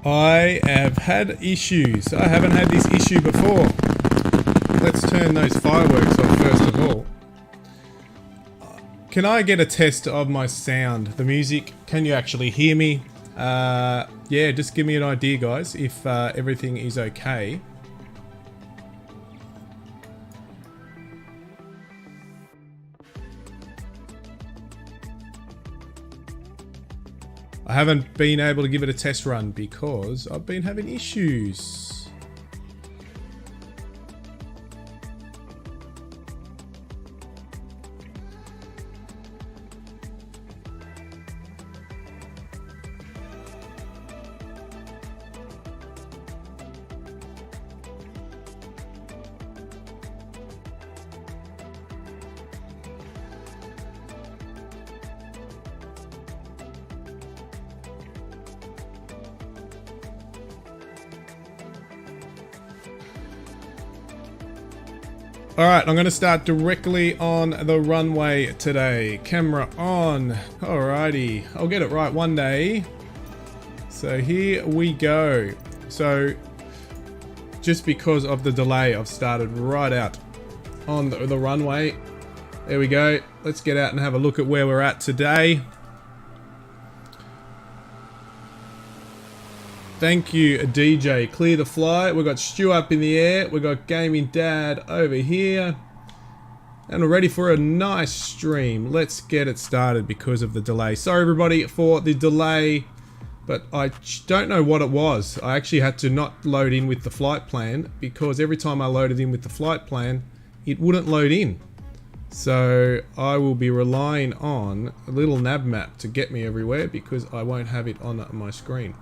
I have had issues. I haven't had this issue before. Let's turn those fireworks off first of all. Can I get a test of my sound? The music, can you actually hear me? Yeah, just give me an idea, guys, if everything is okay. I haven't been able to give it a test run because I've been having issues. Alright, I'm going to start directly on the runway today. Camera on. Alrighty, I'll get it right one day. So here we go. So, just because of the delay, I've started right out on the runway. There we go. Let's get out and have a look at where we're at today. Thank you, DJ. Clear the flight. We've got Stu up in the air. We've got Gaming Dad over here. And we're ready for a nice stream. Let's get it started because of the delay. Sorry, everybody, for the delay. But I don't know what it was. I actually had to not load in with the flight plan because every time I loaded in with the flight plan, it wouldn't load in. So I will be relying on a little nav map to get me everywhere because I won't have it on my screen.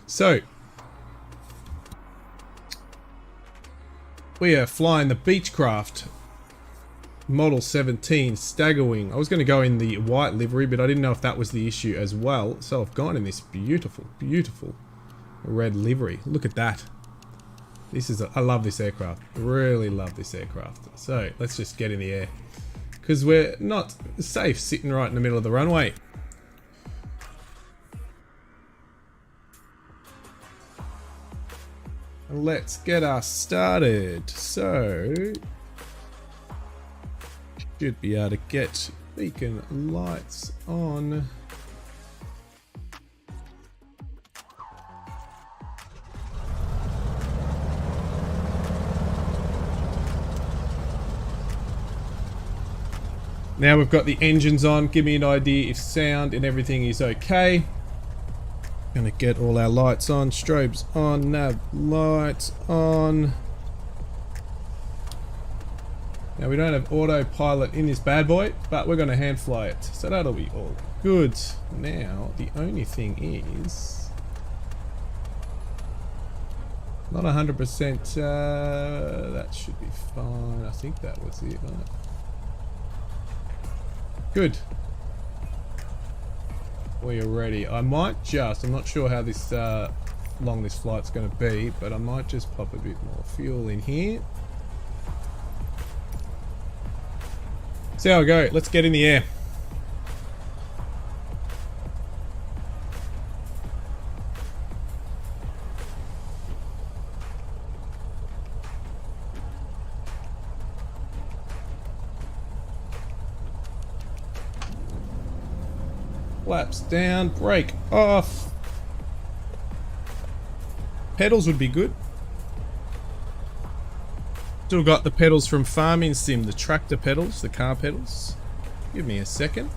So, we are flying the Beechcraft Model 17 StaggerWing. I was going to go in the white livery, but I didn't know if that was the issue as well. So I've gone in this beautiful, beautiful red livery. Look at that. This is, I love this aircraft. Really love this aircraft. So let's just get in the air because we're not safe sitting right in the middle of the runway. Let's get us started. So, should be able to get beacon lights on. Now we've got the engines on. Give me an idea if sound and everything is okay. Gonna get all our lights on, strobes on, nav lights on. Now we don't have autopilot in this bad boy, but we're gonna hand fly it, so that'll be all good. Now the only thing is not 100%. That should be fine. I think that was it. Right? Good. We are ready. I might just, I'm not sure how this long this flight's going to be, but I might just pop a bit more fuel in here. See how we go. Let's get in the air. Flaps down, brake off. Pedals would be good. Still got the pedals from Farming Sim, the tractor pedals, the car pedals. Give me a second.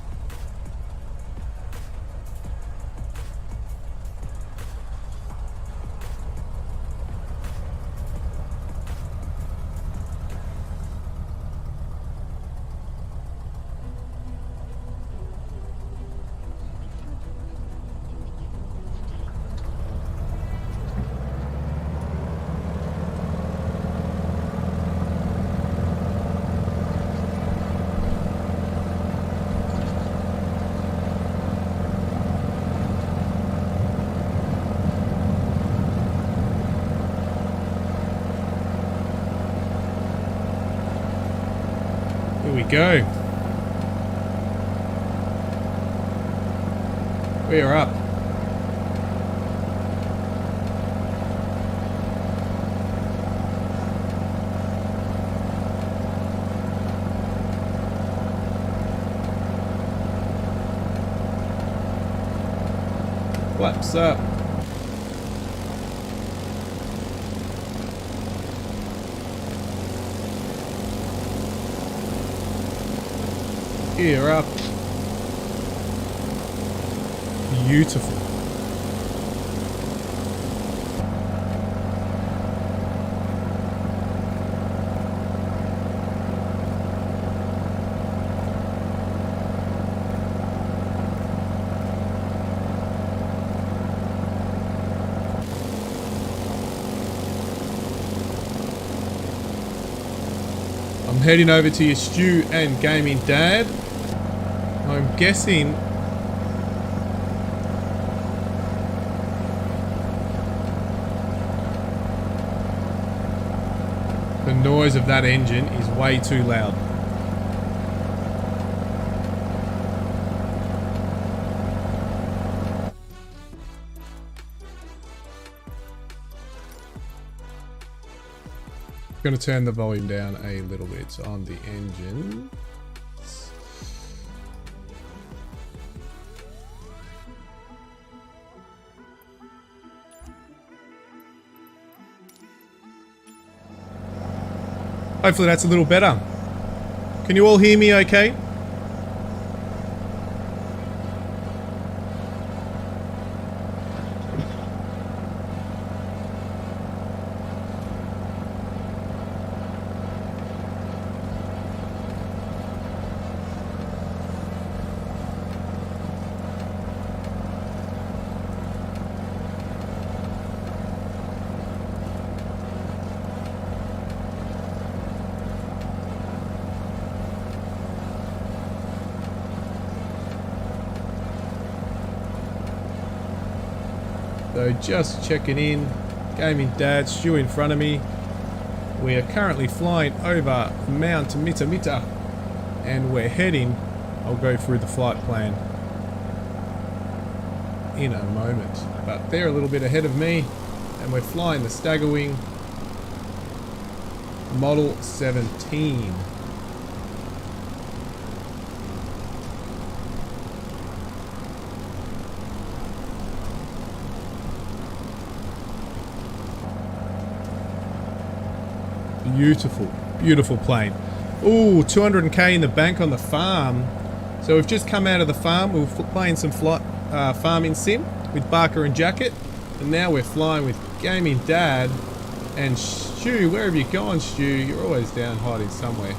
Here we go. We are up. Flaps up. Gear up. Beautiful. I'm heading over to your Stu and Gaming Dad. I'm guessing the noise of that engine is way too loud. I'm going to turn the volume down a little bit on the engine. Hopefully that's a little better. Can you all hear me okay? So just checking in, Gaming Dad, Stu in front of me. We are currently flying over Mount Mitamita and we're heading, I'll go through the flight plan in a moment. But they're a little bit ahead of me and we're flying the StaggerWing Model 17. Beautiful, beautiful plane. Ooh, 200k in the bank on the farm. So we've just come out of the farm. We were playing some farming sim with Barker and Jacket. And now we're flying with Gaming Dad and Stu. Where have you gone, Stu? You're always down hiding somewhere.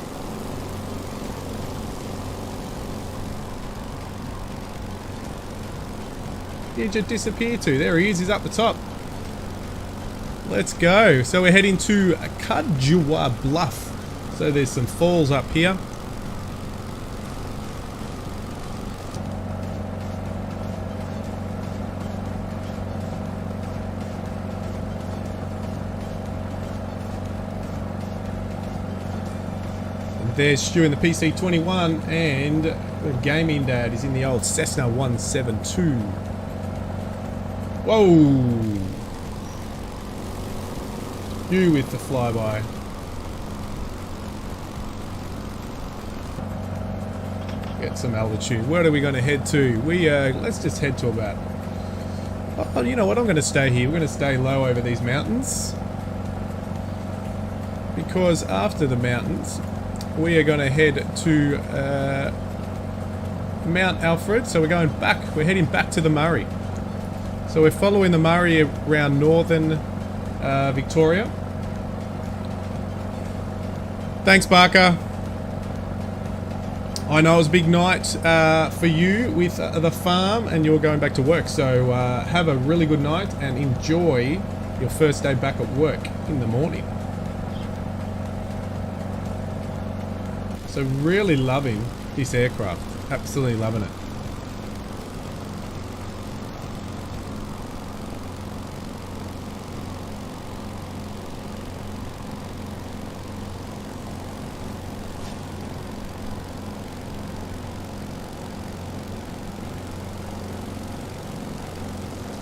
Where'd you disappear to? There he is, he's up the top. Let's go. So we're heading to Kajua Bluff. So there's some falls up here. And there's Stu in the PC-21 and the Gaming Dad is in the old Cessna 172. Whoa! You with the flyby. Get some altitude. Where are we going to head to? Let's just head to about... Oh, you know what? I'm going to stay here. We're going to stay low over these mountains. Because after the mountains, we are going to head to Mount Alfred. So we're going back. We're heading back to the Murray. So we're following the Murray around northern Victoria. Thanks, Barker. I know it was a big night for you with the farm and you're going back to work. So have a really good night and enjoy your first day back at work in the morning. So really loving this aircraft. Absolutely loving it.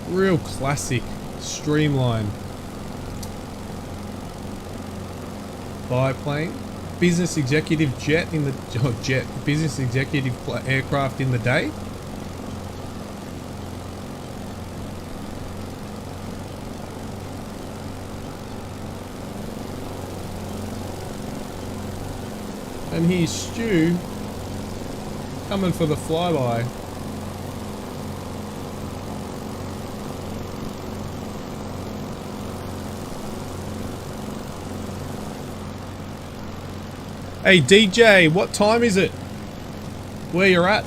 Real classic, streamlined biplane, business executive jet in the business executive aircraft in the day. And here's Stu coming for the flyby. Hey DJ, what time is it? Where you're at?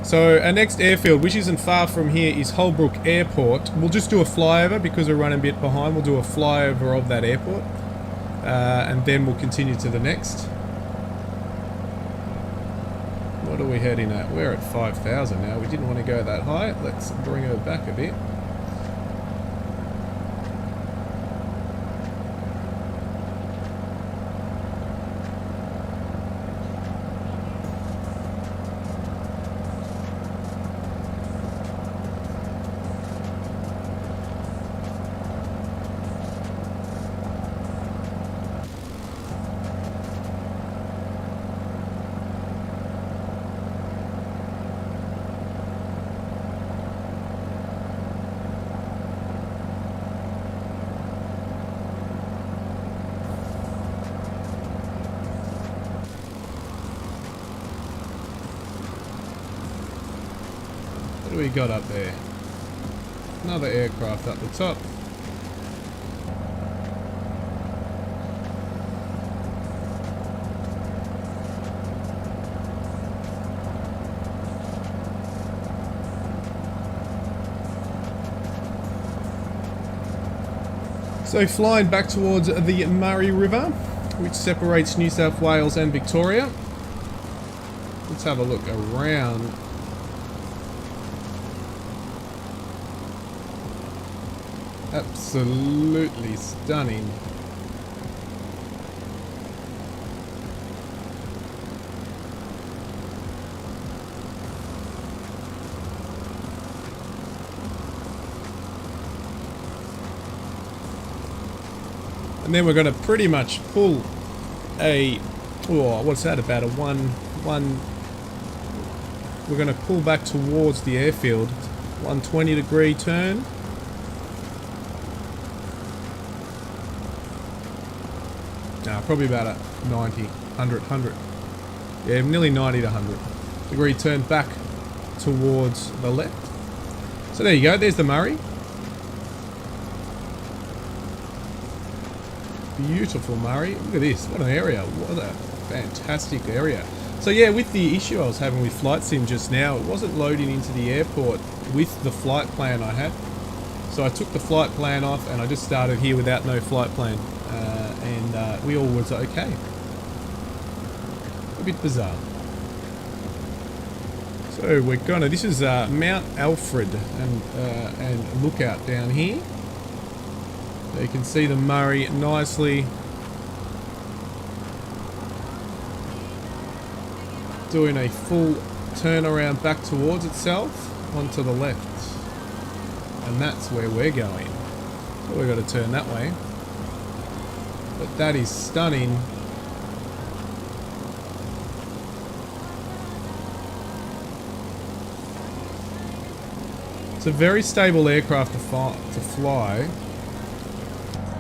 So our next airfield, which isn't far from here, is Holbrook Airport. We'll just do a flyover because we're running a bit behind. We'll do a flyover of that airport. And then we'll continue to the next. What are we heading at? We're at 5,000 now. We didn't want to go that high. Let's bring her back a bit. What do we got up there? Another aircraft up the top. So flying back towards the Murray River, which separates New South Wales and Victoria. Let's have a look around. Absolutely stunning. And then we're going to pretty much pull a, oh, what's that about, a we're going to pull back towards the airfield, 120-degree turn. Probably about a 90, 100. Yeah, nearly 90 to 100 degree turn back towards the left. So there you go, there's the Murray. Beautiful Murray. Look at this, what an area. What a fantastic area. So yeah, with the issue I was having with Flight Sim just now, it wasn't loading into the airport with the flight plan I had. So I took the flight plan off and I just started here without no flight plan. And we all was okay. A bit bizarre. So we're gonna, this is Mount Alfred and lookout down here. So you can see the Murray nicely doing a full turnaround back towards itself onto the left. And that's where we're going. So we've got to turn that way. But that is stunning. It's a very stable aircraft to fly.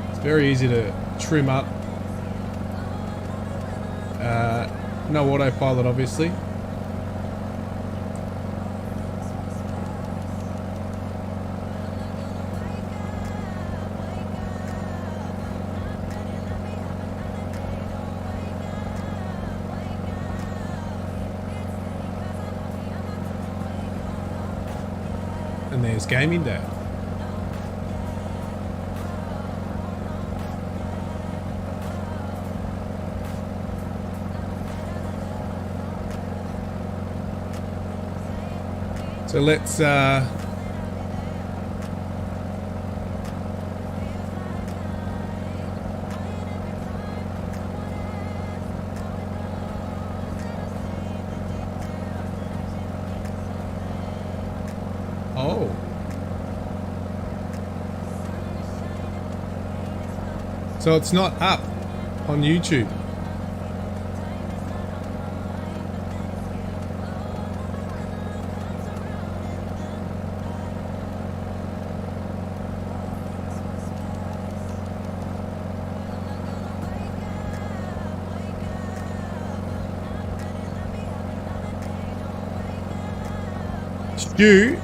It's very easy to trim up. No autopilot, obviously. And there's Yackandandah. So let's Oh. So it's not up on YouTube. Stu,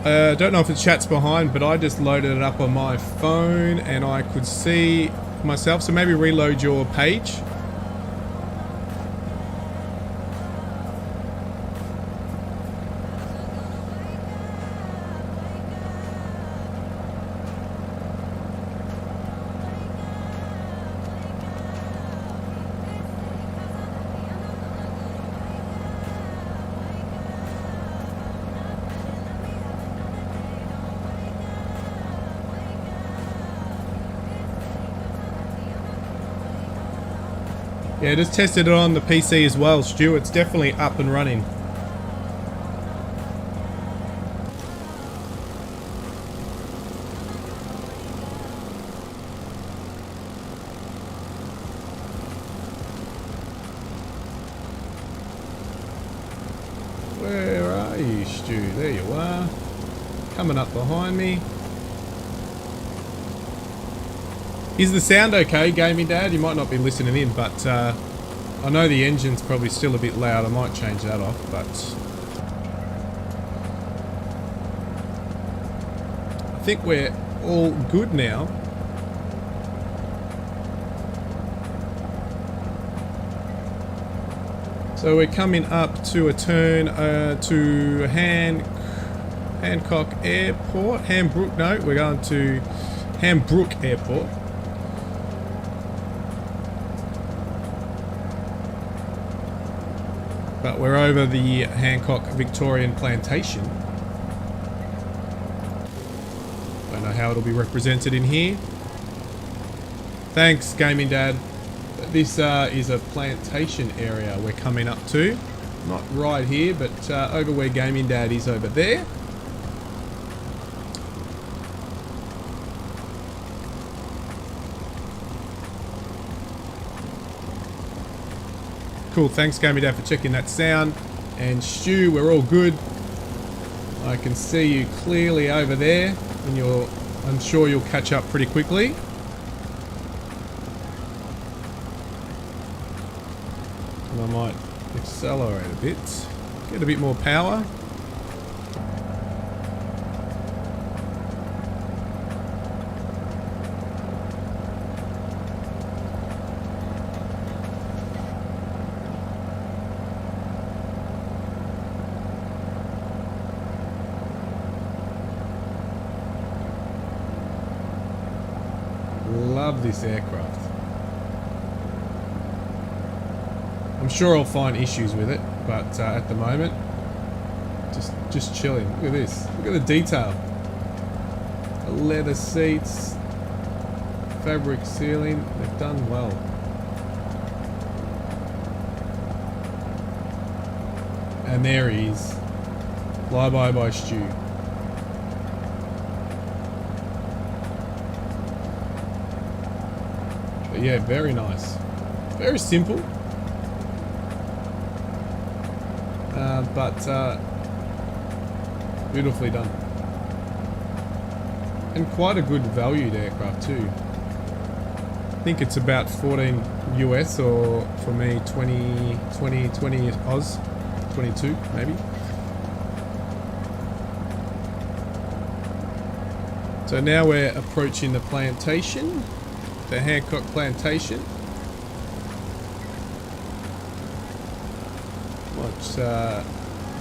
don't know if the chat's behind, but I just loaded it up on my phone and I could see myself, so maybe reload your page. Yeah, just tested it on the PC as well, Stu. It's definitely up and running. Where are you, Stu? There you are. Coming up behind me. Is the sound okay, Gaming Dad? You might not be listening in, but I know the engine's probably still a bit loud. I might change that off, but I think we're all good now. So we're coming up to a turn to Hancock Airport. Holbrook, no, we're going to Holbrook Airport. But we're over the Hancock Victorian Plantation. Don't know how it'll be represented in here. Thanks, Gaming Dad. This is a plantation area we're coming up to. Not right here, but over where Gaming Dad is over there. Cool, thanks Gaming Dad for checking that sound. And Stu, we're all good. I can see you clearly over there, and I'm sure you'll catch up pretty quickly. And I might accelerate a bit, get a bit more power. Love this aircraft. I'm sure I'll find issues with it, but at the moment, just chilling. Look at this. Look at the detail. The leather seats, fabric ceiling. They've done well. And there he is. Flyby by Stu. Yeah, very nice. Very simple. But beautifully done. And quite a good valued aircraft too. I think it's about 14 US, or for me 20 Oz. 22 maybe. So now we're approaching the plantation. The Hancock Plantation.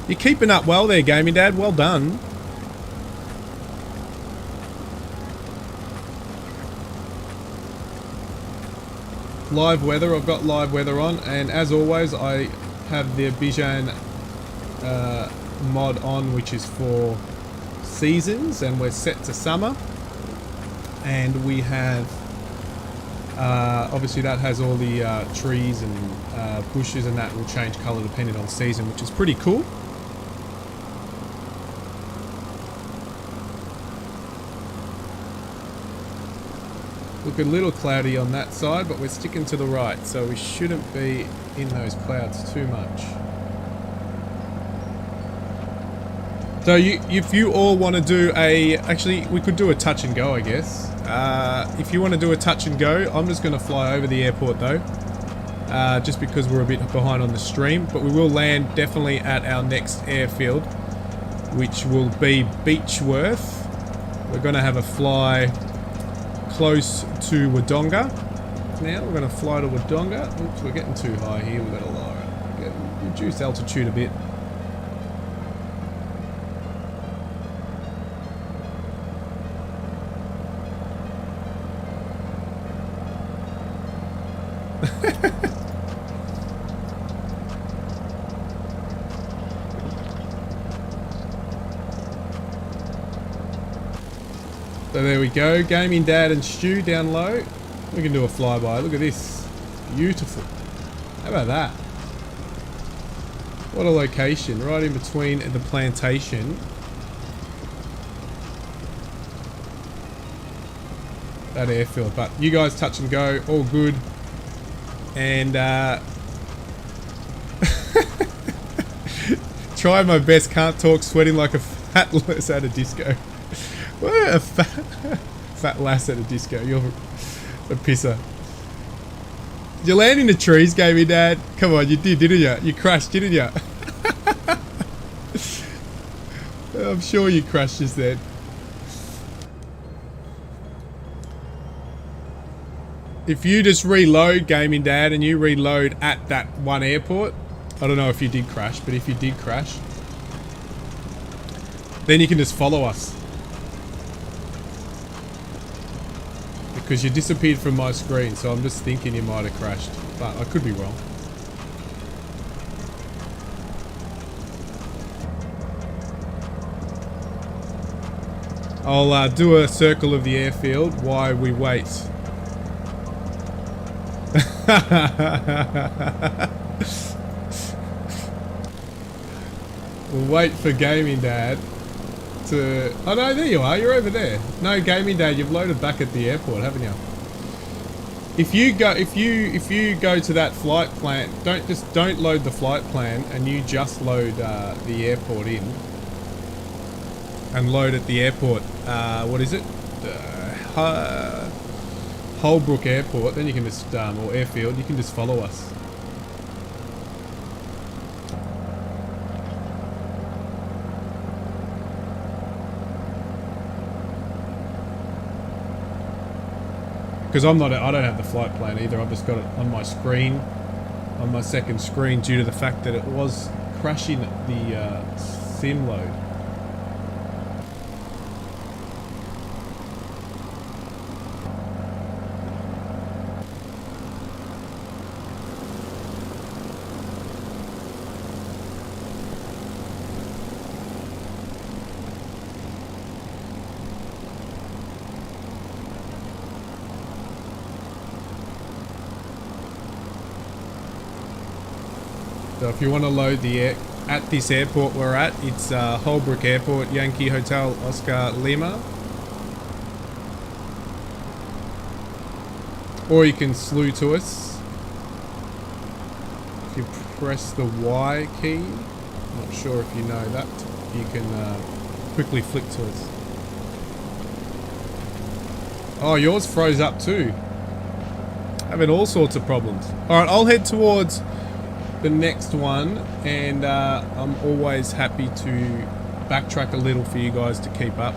You're keeping up well there, Gaming Dad. Well done. Live weather. I've got live weather on, and as always, I have the Bijan mod on, which is for seasons, and we're set to summer. And we have. Obviously that has all the trees and bushes, and that will change colour depending on season, which is pretty cool. Look a little cloudy on that side, but we're sticking to the right, so we shouldn't be in those clouds too much. So if you all want to do actually we could do a touch and go, I guess. If you want to do a touch and go, I'm just going to fly over the airport though. Just because we're a bit behind on the stream, but we will land definitely at our next airfield, which will be Beechworth. We're going to have a fly close to Wondonga. Now we're going to fly to Wondonga. Oops, we're getting too high here. We've got to lower it. Reduce altitude a bit. So there we go, Gaming Dad and Stu down low. We can do a flyby. Look at this. Beautiful. How about that? What a location, right in between the plantation. That airfield, but you guys touch and go, all good. And try my best, can't talk, sweating like a fat lass at a disco. What a fat lass at a disco. You're a pisser. Did you land in the trees, Gaming Dad? Come on, you did, didn't you? You crashed, didn't you? I'm sure you crashed just then. If you just reload, Gaming Dad, and you reload at that one airport, I don't know if you did crash, but if you did crash, then you can just follow us. Because you disappeared from my screen, so I'm just thinking you might have crashed, but I could be wrong. I'll do a circle of the airfield while we wait. We'll wait for Gaming Dad to... Oh no, there you are, you're over there. No, Gaming Dad, you've loaded back at the airport, haven't you? If you go to that flight plan, don't load the flight plan, and you just load the airport in. And load at the airport, what is it? Holbrook Airport, then you can just, or airfield, you can just follow us. Because I don't have the flight plan either, I've just got it on my screen, on my second screen, due to the fact that it was crashing the sim load. So if you want to load the air at this airport we're at, it's Holbrook Airport, Yankee Hotel Oscar Lima. Or you can slew to us. If you press the Y key, I'm not sure if you know that, you can quickly flick to us. Oh, yours froze up too. Having all sorts of problems. Alright, I'll head towards the next one, and I'm always happy to backtrack a little for you guys to keep up.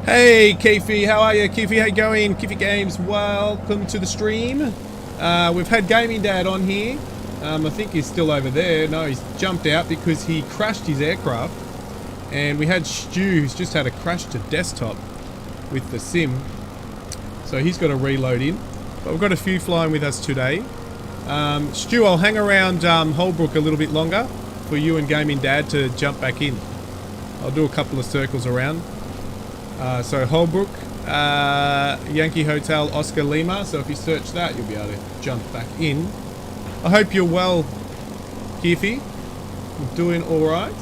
Hey Keefe, how are you? Keefe, how you going? Keefe Games, welcome to the stream. We've had Gaming Dad on here. I think he's still over there. No, he's jumped out because he crashed his aircraft. And we had Stu, who's just had a crash to desktop with the sim. So he's got to reload in. But we've got a few flying with us today. Stu, I'll hang around Holbrook a little bit longer for you and Gaming Dad to jump back in. I'll do a couple of circles around. So Holbrook, Yankee Hotel Oscar Lima. So if you search that, you'll be able to jump back in. I hope you're well, Keefe. You're doing all right.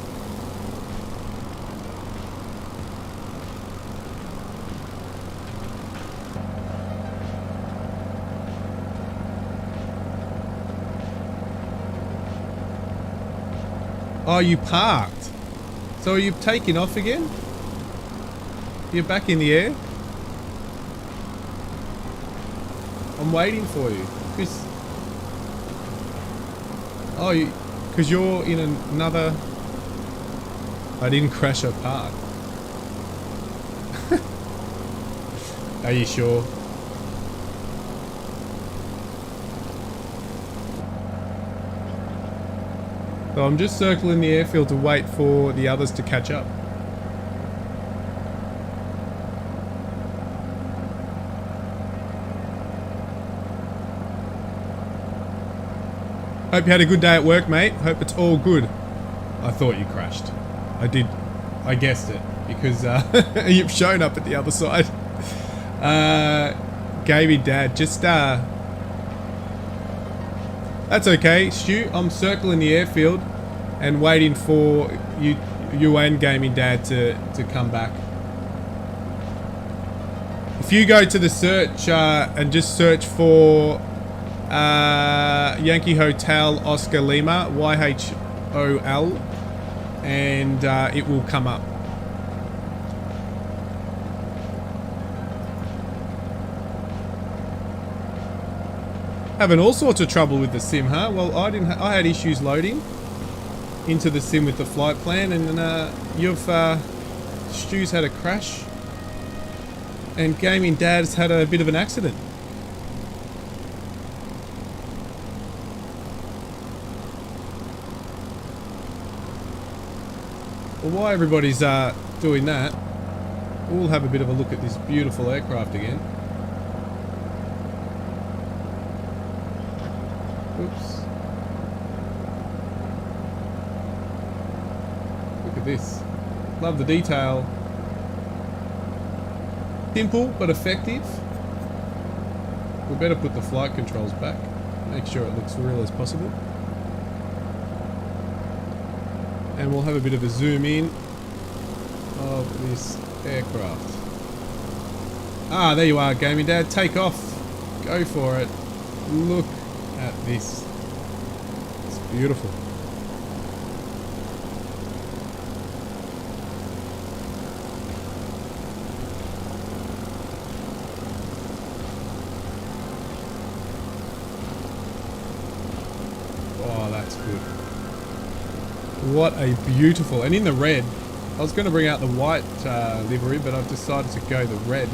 Oh, you parked. So are you taking off again? You're back in the air? I'm waiting for you. Because you're in another... I didn't crash or park. Are you sure? So I'm just circling the airfield to wait for the others to catch up. Hope you had a good day at work, mate. Hope it's all good. I thought you crashed. I did. I guessed it because you've shown up at the other side. Gamey Dad, just that's okay, Stu. I'm circling the airfield and waiting for you and Gaming Dad to come back. If you go to the search and just search for Yankee Hotel Oscar Lima, YHOL, and it will come up. Having all sorts of trouble with the sim, huh? Well, I had issues loading into the sim with the flight plan, and Stu's had a crash, and Gaming Dad's had a bit of an accident. Well, while everybody's doing that, we'll have a bit of a look at this beautiful aircraft again. Oops. Look at this. Love the detail. Simple but effective. We better put the flight controls back. Make sure it looks real as possible. And we'll have a bit of a zoom in of this aircraft. Ah, there you are, Gaming Dad. Take off. Go for it. Look at this. It's beautiful. Oh, that's good. What a beautiful, and in the red. I was going to bring out the white livery, but I've decided to go the red,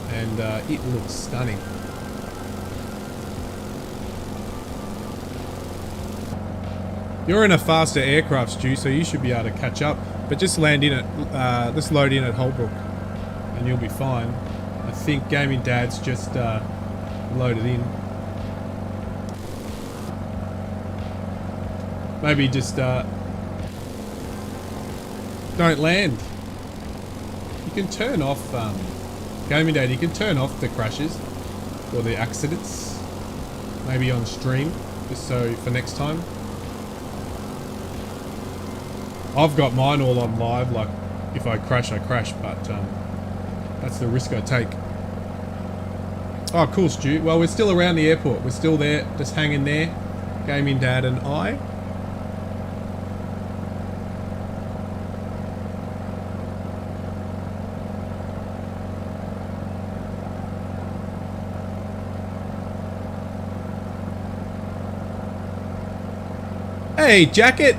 and it looks stunning. You're in a faster aircraft, Stu, so you should be able to catch up. But just land in at, just load in at Holbrook, and you'll be fine. I think Gaming Dad's just loaded in. Maybe just don't land. You can turn off Gaming Dad. You can turn off the crashes or the accidents. Maybe on stream, just so for next time. I've got mine all on live, like if I crash, I crash, but that's the risk I take. Oh, cool, Stu. Well, we're still around the airport. We're still there, just hanging there. Gaming Dad and I. Hey, Jacket!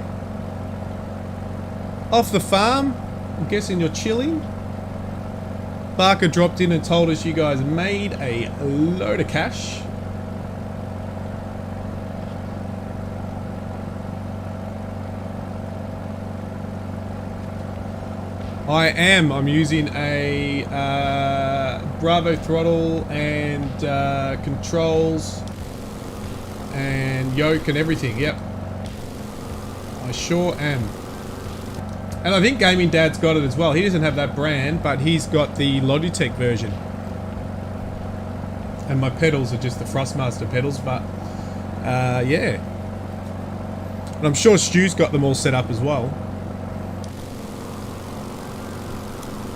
Off the farm? I'm guessing you're chilling? Barker dropped in and told us you guys made a load of cash. I am. I'm using a Bravo throttle and controls and yoke and everything. Yep. I sure am. And I think Gaming Dad's got it as well. He doesn't have that brand, but he's got the Logitech version. And my pedals are just the Thrustmaster pedals, but yeah. And I'm sure Stu's got them all set up as well.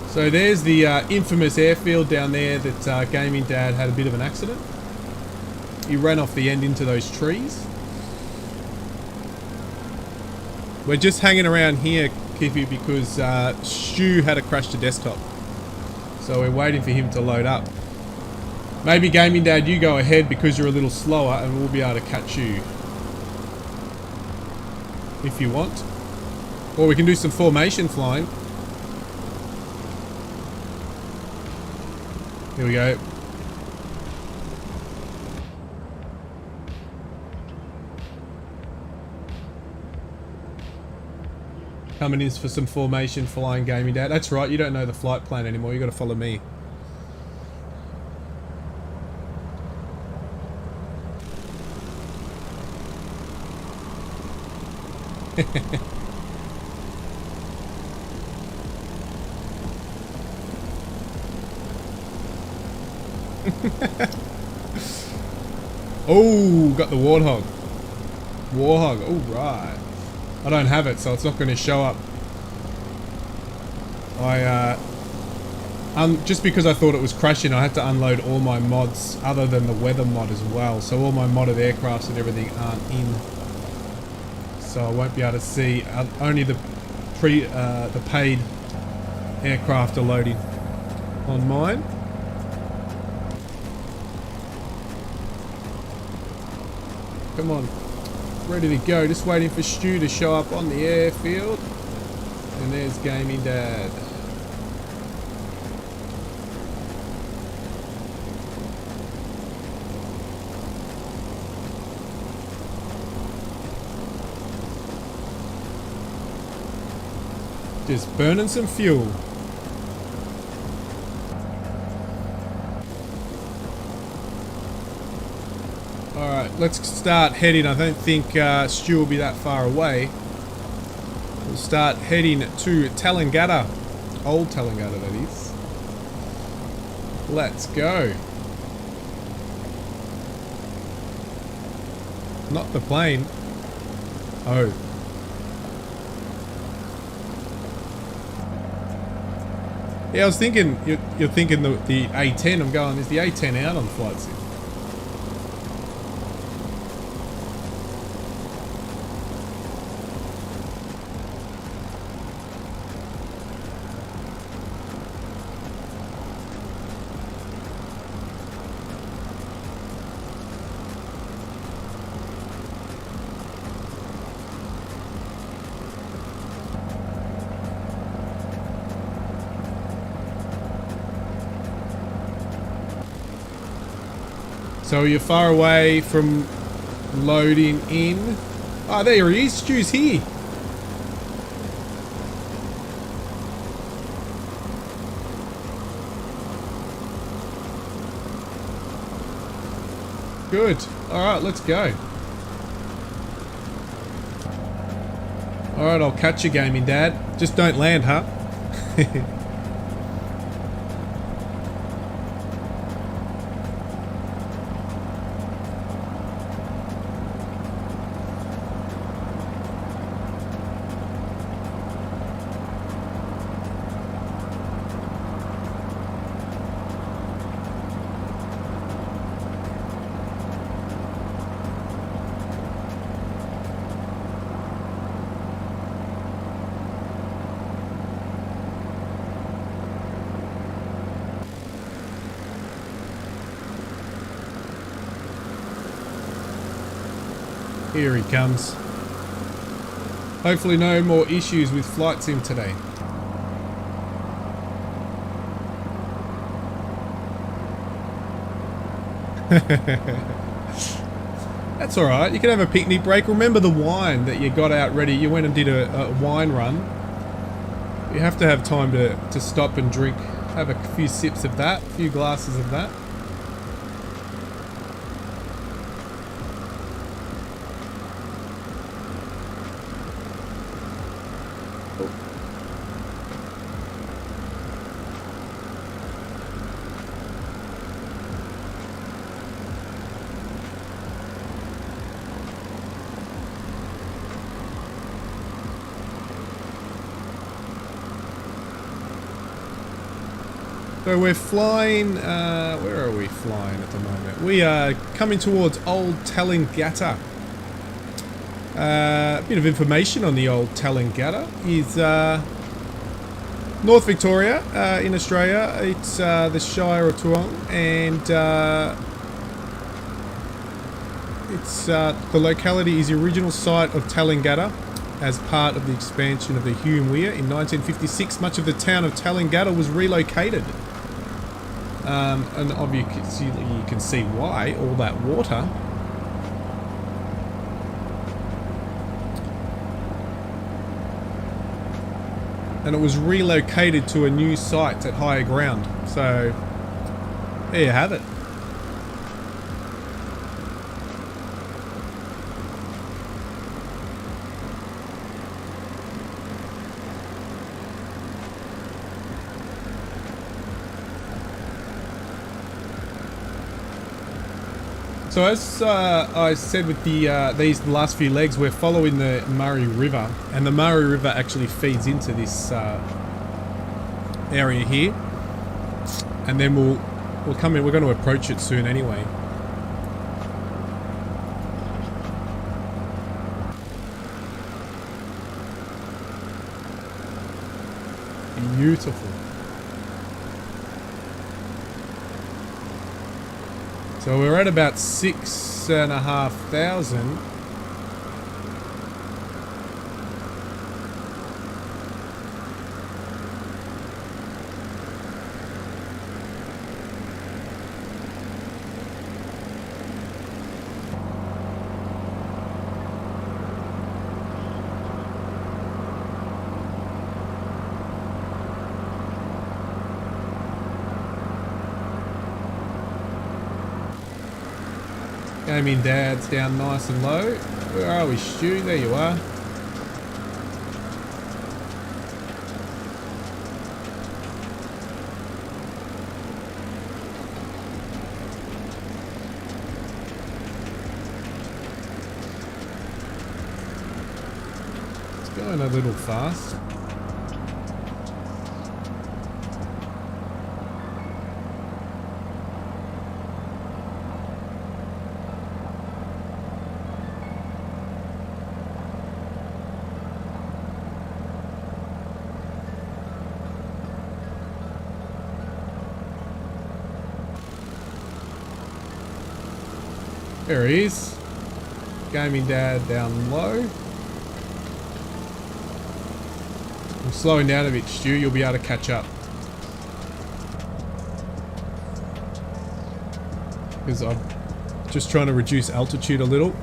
So there's the infamous airfield down there that Gaming Dad had a bit of an accident. He ran off the end into those trees. We're just hanging around here, Kiffy, because Stu had a crash to desktop. So we're waiting for him to load up. Maybe Gaming Dad, you go ahead because you're a little slower and we'll be able to catch you. If you want. Or we can do some formation flying. Here we go. Coming in for some formation flying, Gaming Dad. That's right, you don't know the flight plan anymore. You got to follow me. Oh, got the warthog. Warthog, all right. I don't have it, so it's not going to show up. Just because I thought it was crashing, I had to unload all my mods other than the weather mod as well. So all my modded aircrafts and everything aren't in. So I won't be able to see. Only the paid aircraft are loading on mine. Come on. Ready to go. Just waiting for Stu to show up on the airfield. And there's Gaming Dad. Just burning some fuel. Alright, let's start heading. I don't think Stu will be that far away. We'll start heading to Yackandandah. Old Yackandandah, that is. Let's go. Not the plane. Oh. Yeah, I was thinking, you're thinking the A10. I'm going, is the A10 out on flight sim? So you're far away from loading in. Oh, there he is. Stu's here. Good. Alright, let's go. Alright, I'll catch you, Gaming Dad. Just don't land, huh? Here he comes. Hopefully no more issues with flight sim today. That's alright, you can have a picnic break. Remember the wine that you got out ready. You went and did a wine run. You have to have time to stop and drink. Have a few sips of that, a few glasses of that. So we're flying, where are we flying at the moment? We are coming towards Old Yackandandah. A bit of information on the old Yackandandah is North Victoria in Australia. It's the Shire of Toowong, and it's the locality is the original site of Yackandandah as part of the expansion of the Ware. In 1956, much of the town of Yackandandah was relocated. And obviously you can see why, all that water. And it was relocated to a new site at higher ground. So, there you have it. So as I said with the these last few legs, we're following the Murray River, and the Murray River actually feeds into this area here, and then we'll come in. We're going to approach it soon anyway. Beautiful. So we're at about 6,500. Gaming Dad's down nice and low. Where are we, Stu? There you are. It's going a little fast. There he is. Gaming Dad down low. I'm slowing down a bit, Stu. You'll be able to catch up. Because I'm just trying to reduce altitude a little.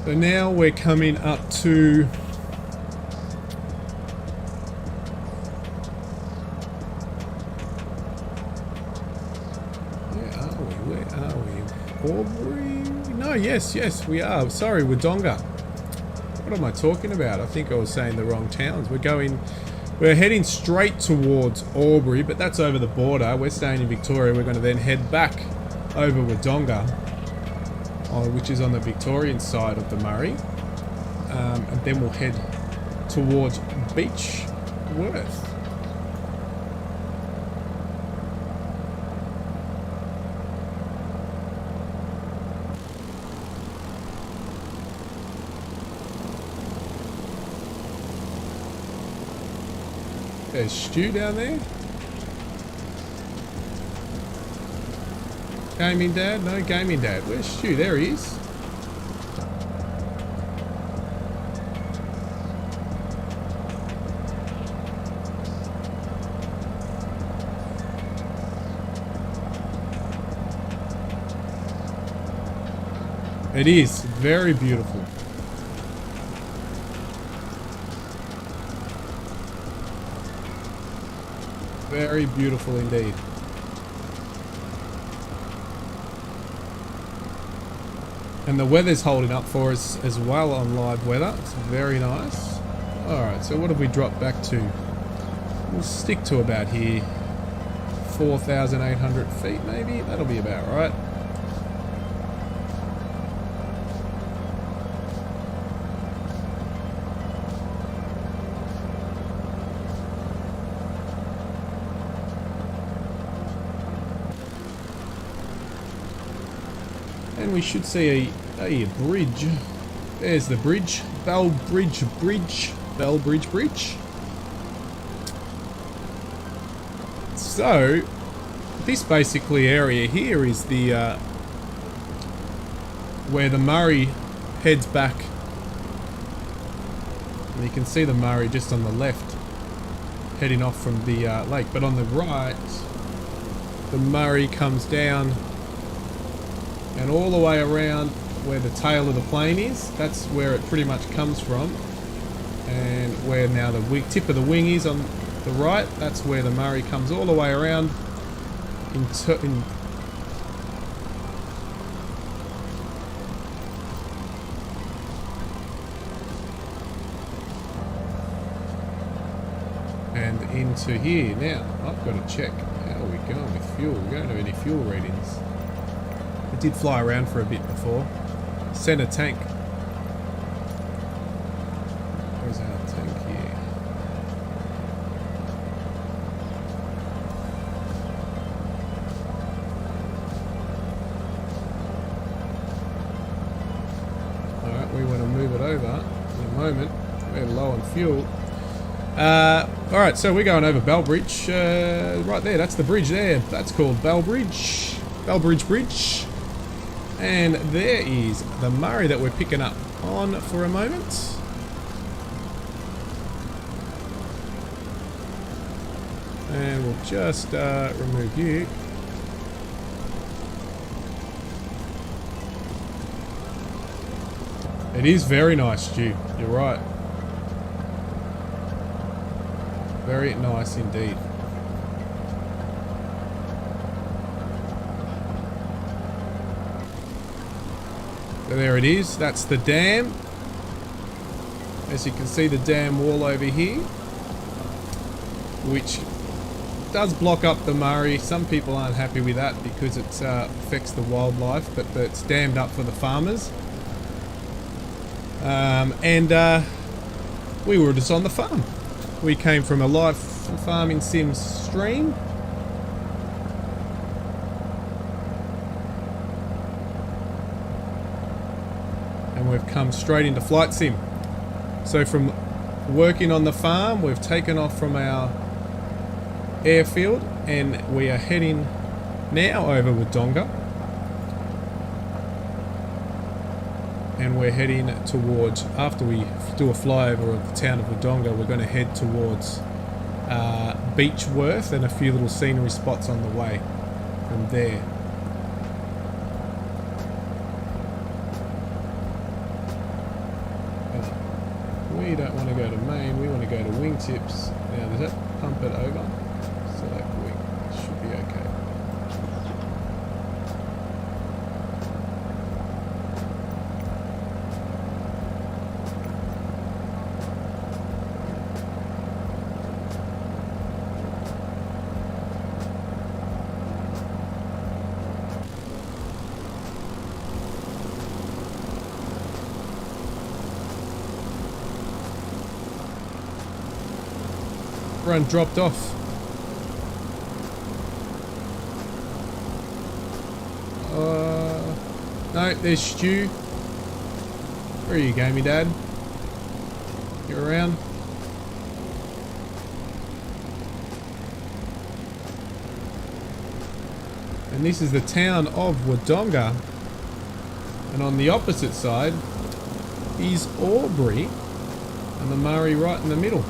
So now we're coming up to... No, yes, we are. Sorry, Wondonga. What am I talking about? I think I was saying the wrong towns. We're heading straight towards Albury, but that's over the border. We're staying in Victoria. We're going to then head back over Wondonga, which is on the Victorian side of the Murray. And then we'll head towards Beechworth. There's Stu down there. Gaming Dad? No, Gaming Dad. Where's Stu? There he is. It is very beautiful. Very beautiful indeed. And the weather's holding up for us as well on live weather. It's very nice. Alright, so what have we dropped back to? We'll stick to about here. 4,800 feet maybe? That'll be about right. And we should see Hey, bridge. There's the bridge. Bell Bridge Bridge. Bell Bridge Bridge. So, this basically area here is the where the Murray heads back. And you can see the Murray just on the left, heading off from the lake. But on the right, the Murray comes down and all the way around where the tail of the plane is. That's where it pretty much comes from. And where now the tip of the wing is on the right, that's where the Murray comes all the way around and into here. Now, I've got to check how are we going with fuel. We don't have any fuel readings. It did fly around for a bit before. Center tank. Where's our tank here? Alright, we want to move it over in a moment. We're low on fuel. Alright, so we're going over Bell Bridge. Right there, that's the bridge there. That's called Bell Bridge. Bell Bridge Bridge. And there is the Murray that we're picking up on for a moment. And we'll just remove you. It is very nice, Stu. You're right. Very nice indeed. So there it is. That's the dam. As you can see, the dam wall over here, which does block up the Murray. Some people aren't happy with that because it affects the wildlife, but it's dammed up for the farmers. We were just on the farm. We came from a live farming sim stream. And we've come straight into flight sim. So from working on the farm, we've taken off from our airfield and we are heading now over Wondonga. And we're heading towards, after we do a flyover of the town of Wondonga, we're going to head towards Beechworth and a few little scenery spots on the way from there. We don't want to go to main, we want to go to wingtips. Now does that pump it over? Select wing, should be okay. Run dropped off. No, there's Stu. Where are you going, me dad? You're around? And this is the town of Wondonga. And on the opposite side is Aubrey and the Murray right in the middle.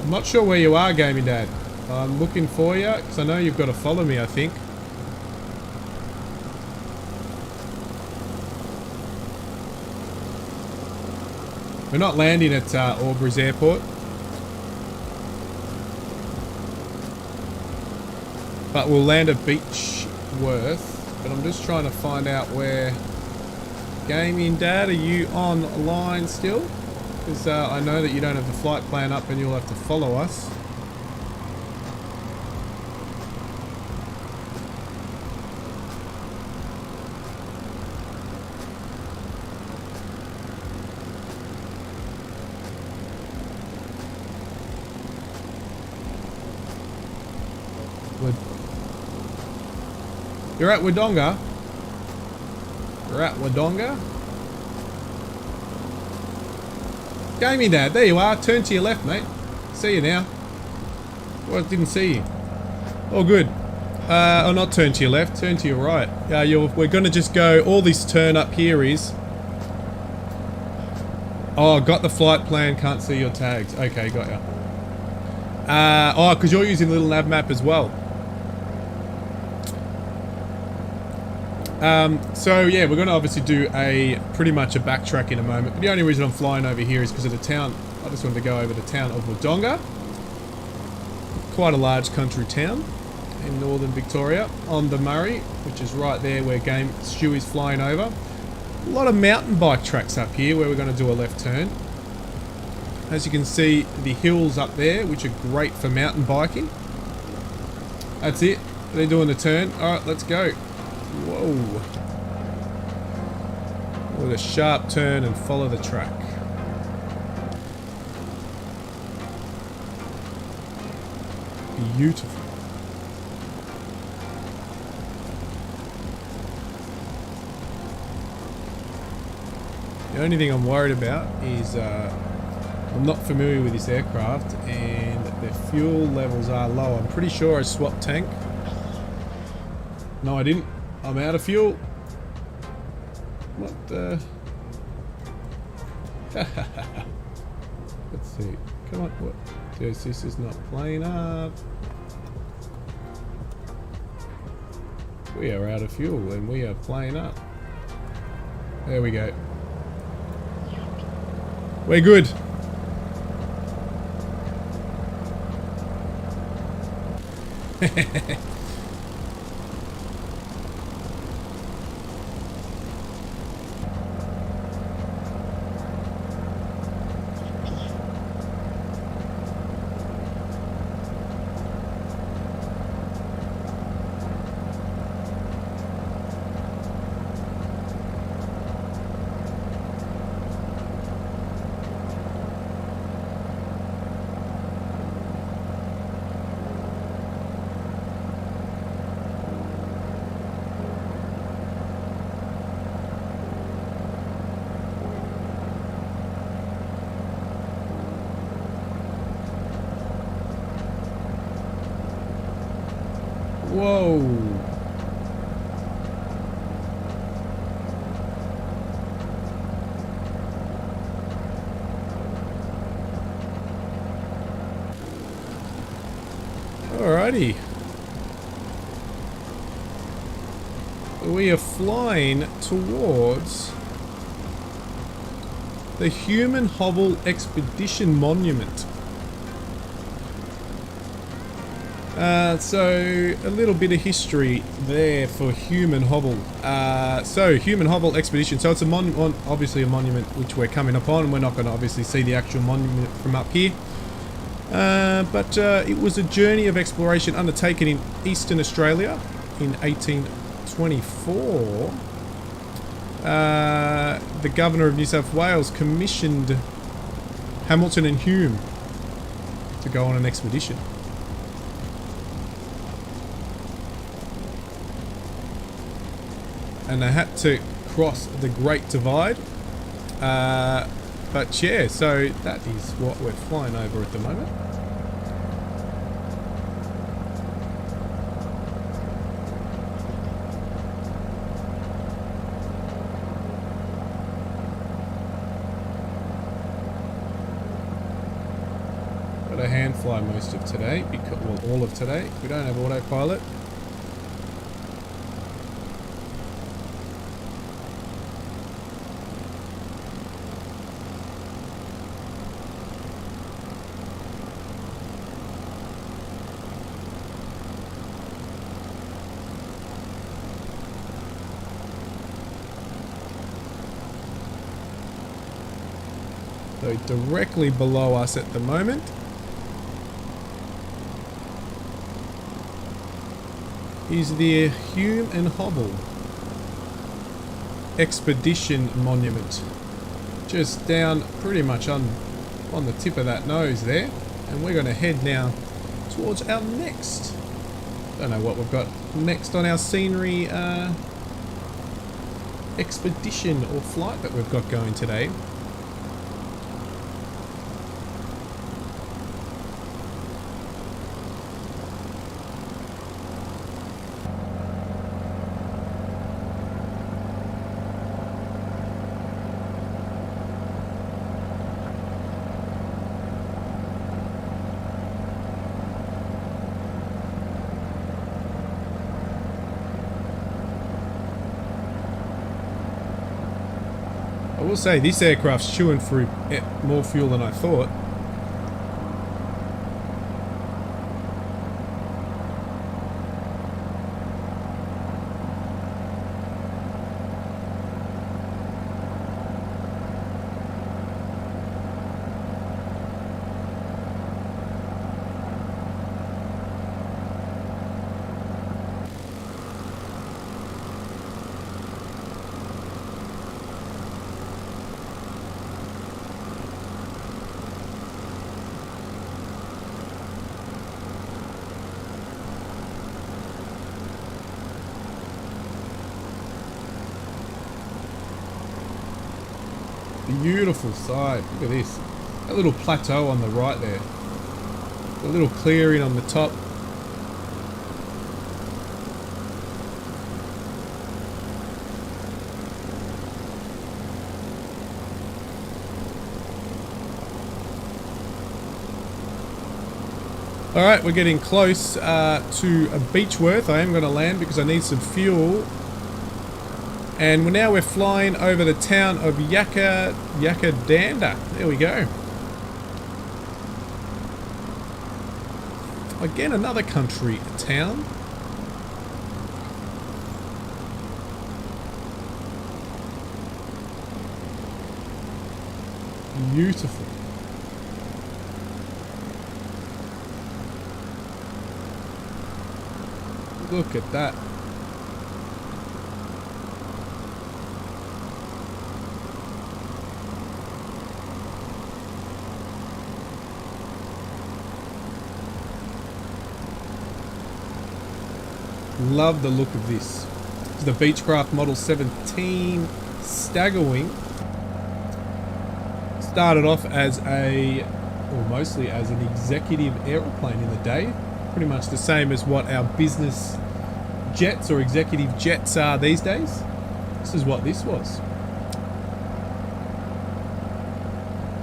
I'm not sure where you are, Gaming Dad. I'm looking for you, because I know you've got to follow me, I think. We're not landing at Aubrey's airport. But we'll land at Beechworth. But I'm just trying to find out where... Gaming Dad, are you online still? Because I know that you don't have the flight plan up and you'll have to follow us. You're at Wondonga? You're at Wondonga? Gaming Dad, there you are. Turn to your left, mate. See you now. Well, I didn't see you. All good. Oh, not turn to your left, turn to your right. We're going to just go, all this turn up here is... Oh, got the flight plan, can't see your tags. Okay, got ya. Oh, because you're using a little nav map as well. So yeah, we're going to obviously do pretty much a backtrack in a moment. But the only reason I'm flying over here is because of the town. I just wanted to go over the town of Wondonga. Quite a large country town in northern Victoria on the Murray, which is right there where Stu is flying over. A lot of mountain bike tracks up here where we're going to do a left turn. As you can see, the hills up there, which are great for mountain biking. That's it. They're doing the turn. Alright, let's go. Whoa. With a sharp turn and follow the track. Beautiful. The only thing I'm worried about is I'm not familiar with this aircraft and the fuel levels are low. I'm pretty sure I swapped tank. No, I didn't. I'm out of fuel. What the... Let's see. Come on. What? This is not playing up. We are out of fuel and we are playing up. There we go. We're good. Whoa. Alrighty. We are flying towards the Human Hobble Expedition Monument. So a little bit of history there for Human Hobble. So Human Hobble Expedition. So it's a monument, obviously a monument which we're coming upon. We're not going to obviously see the actual monument from up here. But it was a journey of exploration undertaken in Eastern Australia in 1824. The Governor of New South Wales commissioned Hamilton and Hume to go on an expedition. And they had to cross the Great Divide. But yeah, so that is what we're flying over at the moment. Got a hand fly most of today, because, well, all of today. We don't have autopilot. So directly below us at the moment is the Hume and Hobble Expedition Monument. Just down pretty much on the tip of that nose there. And we're going to head now towards our next Don't know what we've got next on our scenery expedition or flight that we've got going today. I will say this aircraft's chewing through more fuel than I thought. Beautiful sight. Look at this. That little plateau on the right there. A little clearing on the top. Alright, we're getting close to Beechworth. I am going to land because I need some fuel. And now we're flying over the town of Yackandandah. There we go. Again, another country town. Beautiful. Look at that. Love the look of this. This is the Beechcraft Model 17 StaggerWing. Started off as or mostly as an executive aeroplane in the day. Pretty much the same as what our business jets or executive jets are these days. This is what this was.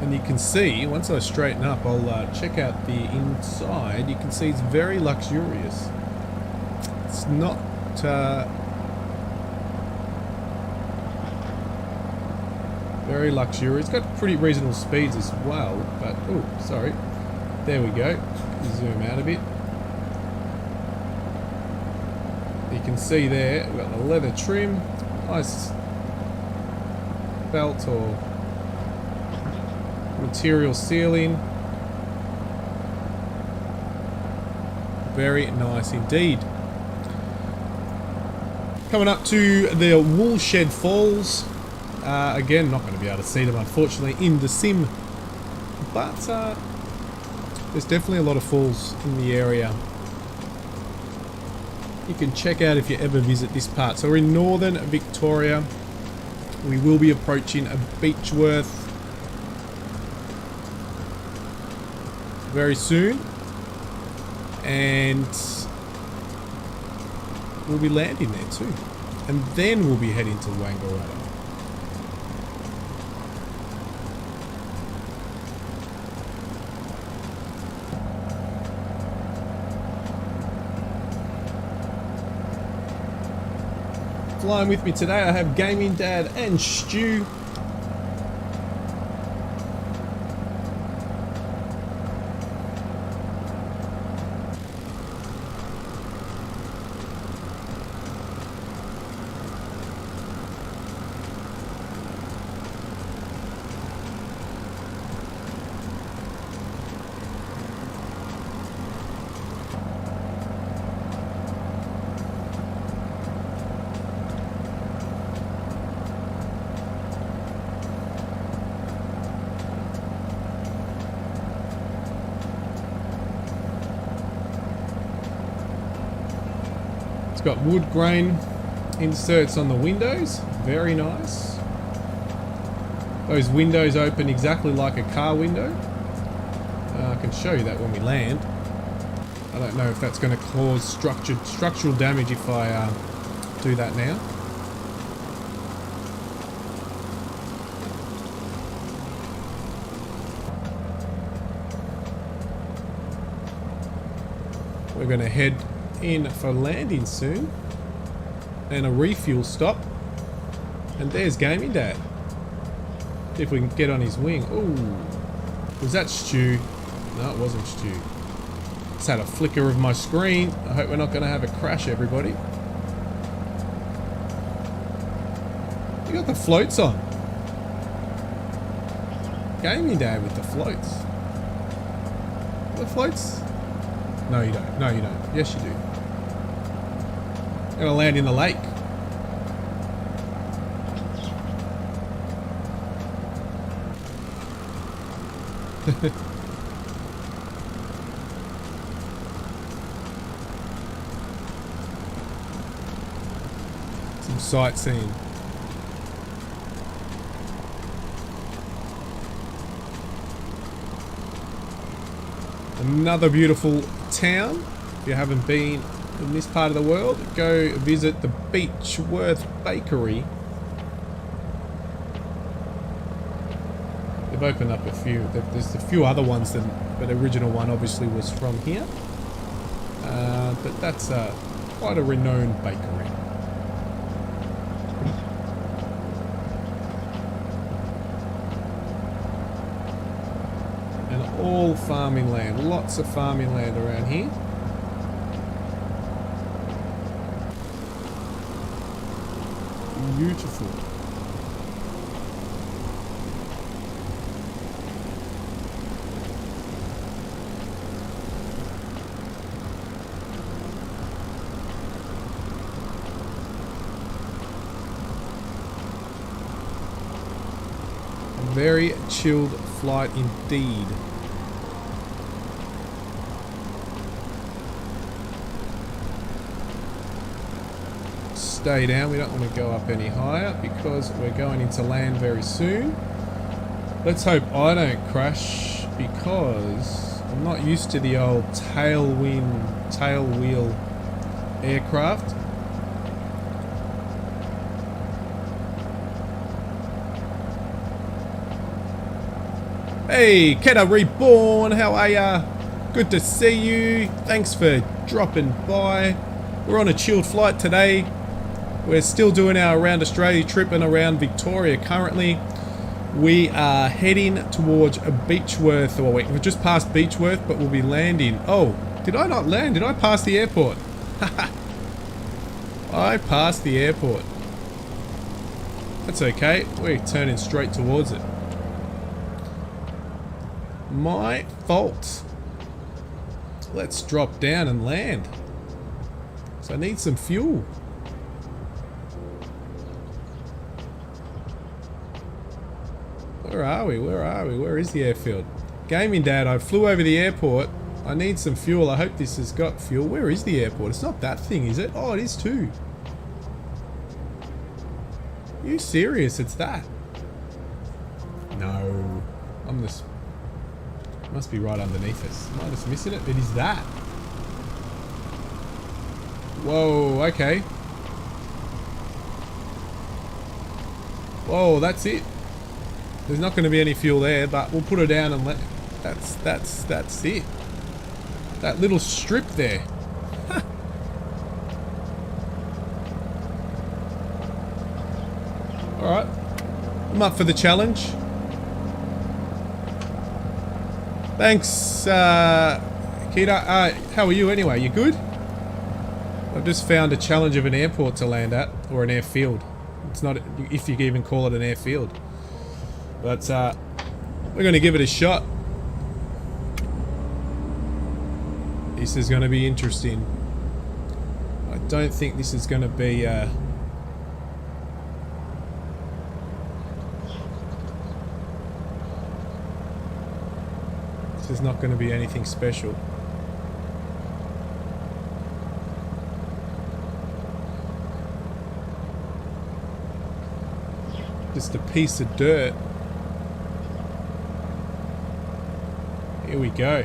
And you can see, once I straighten up, I'll check out the inside. You can see it's very luxurious. It's not very luxurious. It's got pretty reasonable speeds as well, but oh, sorry. There we go. Zoom out a bit. You can see there, we've got the leather trim, nice belt or material sealing. Very nice indeed. Coming up to the Woolshed Falls. Again, not going to be able to see them unfortunately in the sim, but there's definitely a lot of falls in the area you can check out if you ever visit this part. So we're in northern Victoria. We will be approaching a Beechworth very soon, and we'll be landing there too, and then we'll be heading to Wangaratta. Flying with me today, I have Gaming Dad and Stu. It's got wood grain inserts on the windows. Very nice. Those windows open exactly like a car window. I can show you that when we land. I don't know if that's going to cause structural damage if I do that now. We're going to head in for landing soon. And a refuel stop. And there's Gaming Dad. See if we can get on his wing. Ooh. Was that Stu? No, it wasn't Stu. Just had a flicker of my screen. I hope we're not going to have a crash, everybody. You got the floats on. Gaming Dad with the floats. The floats? No, you don't. No, you don't. Yes, you do. You're going to land in the lake. Some sightseeing. Another beautiful town. If you haven't been in this part of the world, go visit the Beechworth Bakery. They've opened up a few. There's a few other ones, but the original one obviously was from here. But that's quite a renowned bakery. And all farming land. Lots of farming land around here. Beautiful. A very chilled flight indeed. Stay down, we don't want to go up any higher because we're going into land very soon. Let's hope I don't crash because I'm not used to the old tail wheel aircraft. Hey, Keta Reborn, how are ya? Good to see you. Thanks for dropping by. We're on a chilled flight today. We're still doing our around Australia trip and around Victoria currently. We are heading towards Beechworth, or we've just passed Beechworth, but we'll be landing. Oh, did I not land? Did I pass the airport? I passed the airport. That's okay. We're turning straight towards it. My fault. Let's drop down and land. So I need some fuel. Where are we? Where are we? Where is the airfield? Gaming Dad, I flew over the airport. I need some fuel. I hope this has got fuel. Where is the airport? It's not that thing, is it? Oh, it is too. Are you serious? It's that? No. I'm just... Must be right underneath us. Am I just missing it? It is that. Whoa, okay. Whoa, that's it. There's not going to be any fuel there, but we'll put her down and let... That's it. That little strip there. Alright. I'm up for the challenge. Thanks, Kita. How are you anyway? You good? I've just found a challenge of an airport to land at, or an airfield. It's not, if you can even call it an airfield. But we're going to give it a shot. This is going to be interesting. I don't think this is going to be... this is not going to be anything special. Just a piece of dirt. Here we go.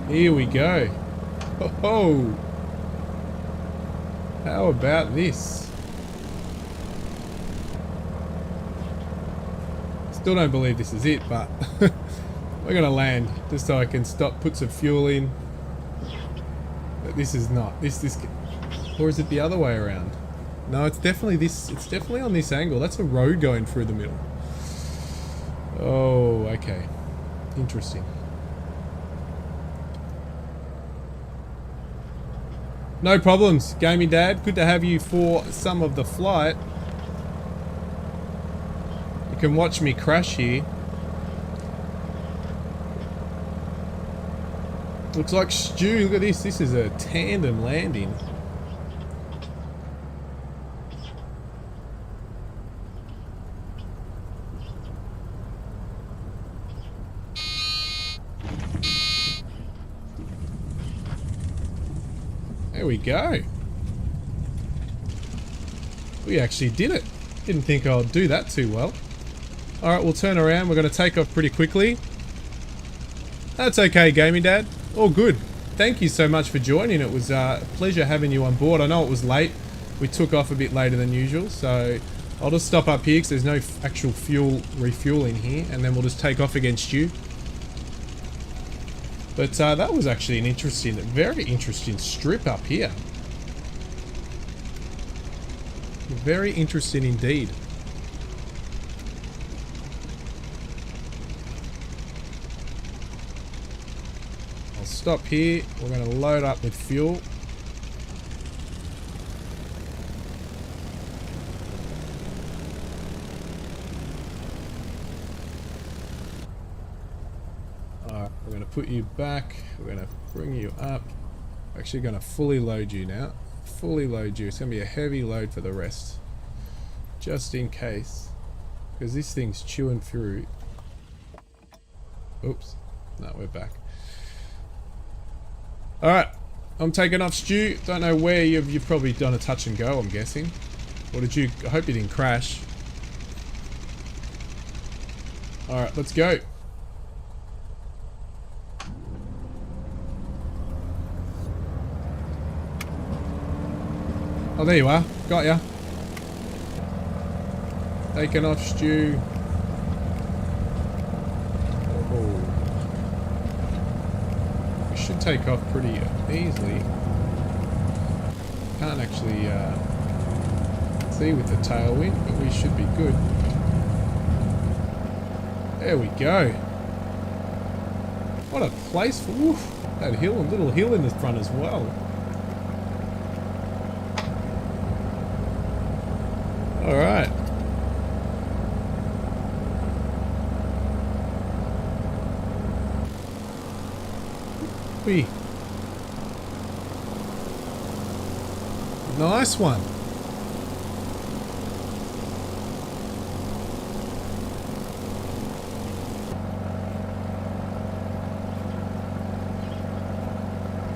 Here we go. Oh, how about this? Still don't believe this is it, but we're gonna land just so I can stop, put some fuel in. But this is not. This, or is it the other way around? No, it's definitely this. It's definitely on this angle. That's a road going through the middle. Oh, okay. Interesting. No problems, Gaming Dad. Good to have you for some of the flight. You can watch me crash here. Looks like Stu. Look at this. This is a tandem landing. There we go. We actually did it. Didn't think I'd do that too well. Alright, we'll turn around. We're going to take off pretty quickly. That's okay, Gaming Dad. All good. Thank you so much for joining. It was a pleasure having you on board. I know it was late. We took off a bit later than usual, so I'll just stop up here because there's no actual fuel refueling here, and then we'll just take off against you. But that was actually an interesting, very interesting strip up here. Very interesting indeed. I'll stop here. We're going to load up with fuel. We're going to put you back. We're going to bring you up. Actually going to fully load you now. Fully load you. It's going to be a heavy load for the rest. Just in case. Because this thing's chewing through. Oops. No, we're back. Alright. I'm taking off, Stu. Don't know where you've probably done a touch and go, I'm guessing. Or did you... I hope you didn't crash. Alright, let's go. Oh, there you are. Got ya. Taking off, Stu. Oh. We should take off pretty easily. Can't actually see with the tailwind, but we should be good. There we go. What a place for... Oof, that hill, a little hill in the front as well. Alright. Whee. Nice one.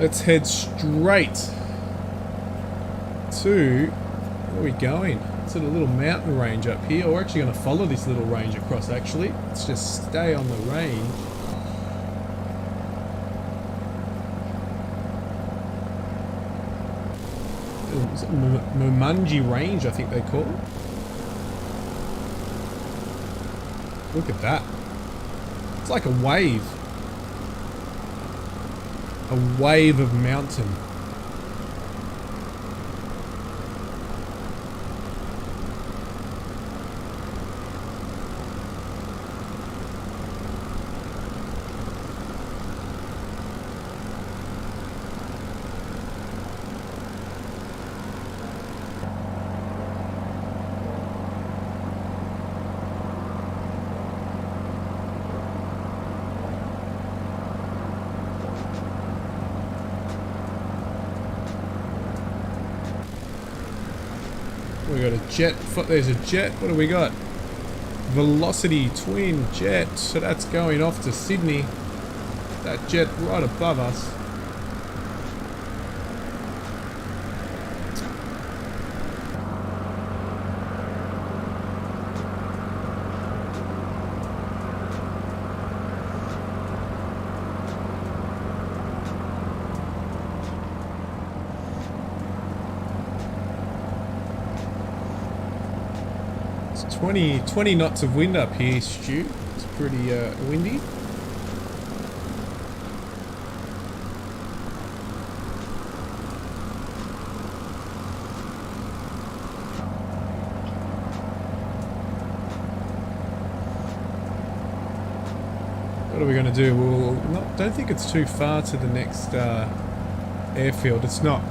Let's head straight to... Where are we going? It's at a little mountain range up here. We're actually going to follow this little range across, actually. Let's just stay on the range. Is it Mumunji Range, I think they call it? Look at that. It's like a wave. A wave of mountain. We got a jet. There's a jet. What do we got? Velocity twin jet. So that's going off to Sydney. That jet right above us. 20 knots of wind up here, Stu. It's pretty windy. What are we going to do? We'll don't think it's too far to the next airfield. It's not.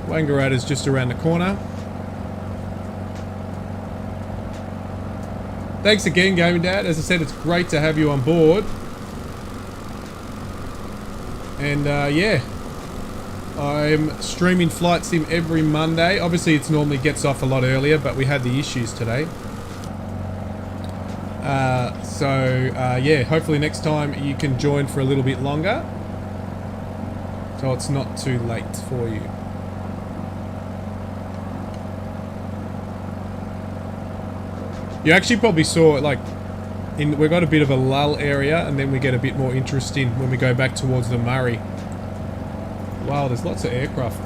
Wangaratta's just around the corner. Thanks again, Gaming Dad. As I said, it's great to have you on board. And yeah, I'm streaming Flight Sim every Monday. Obviously, it normally gets off a lot earlier, but we had the issues today. Yeah, hopefully next time you can join for a little bit longer, so it's not too late for you. You actually probably saw it, like, we've got a bit of a lull area, and then we get a bit more interesting when we go back towards the Murray. Wow, there's lots of aircraft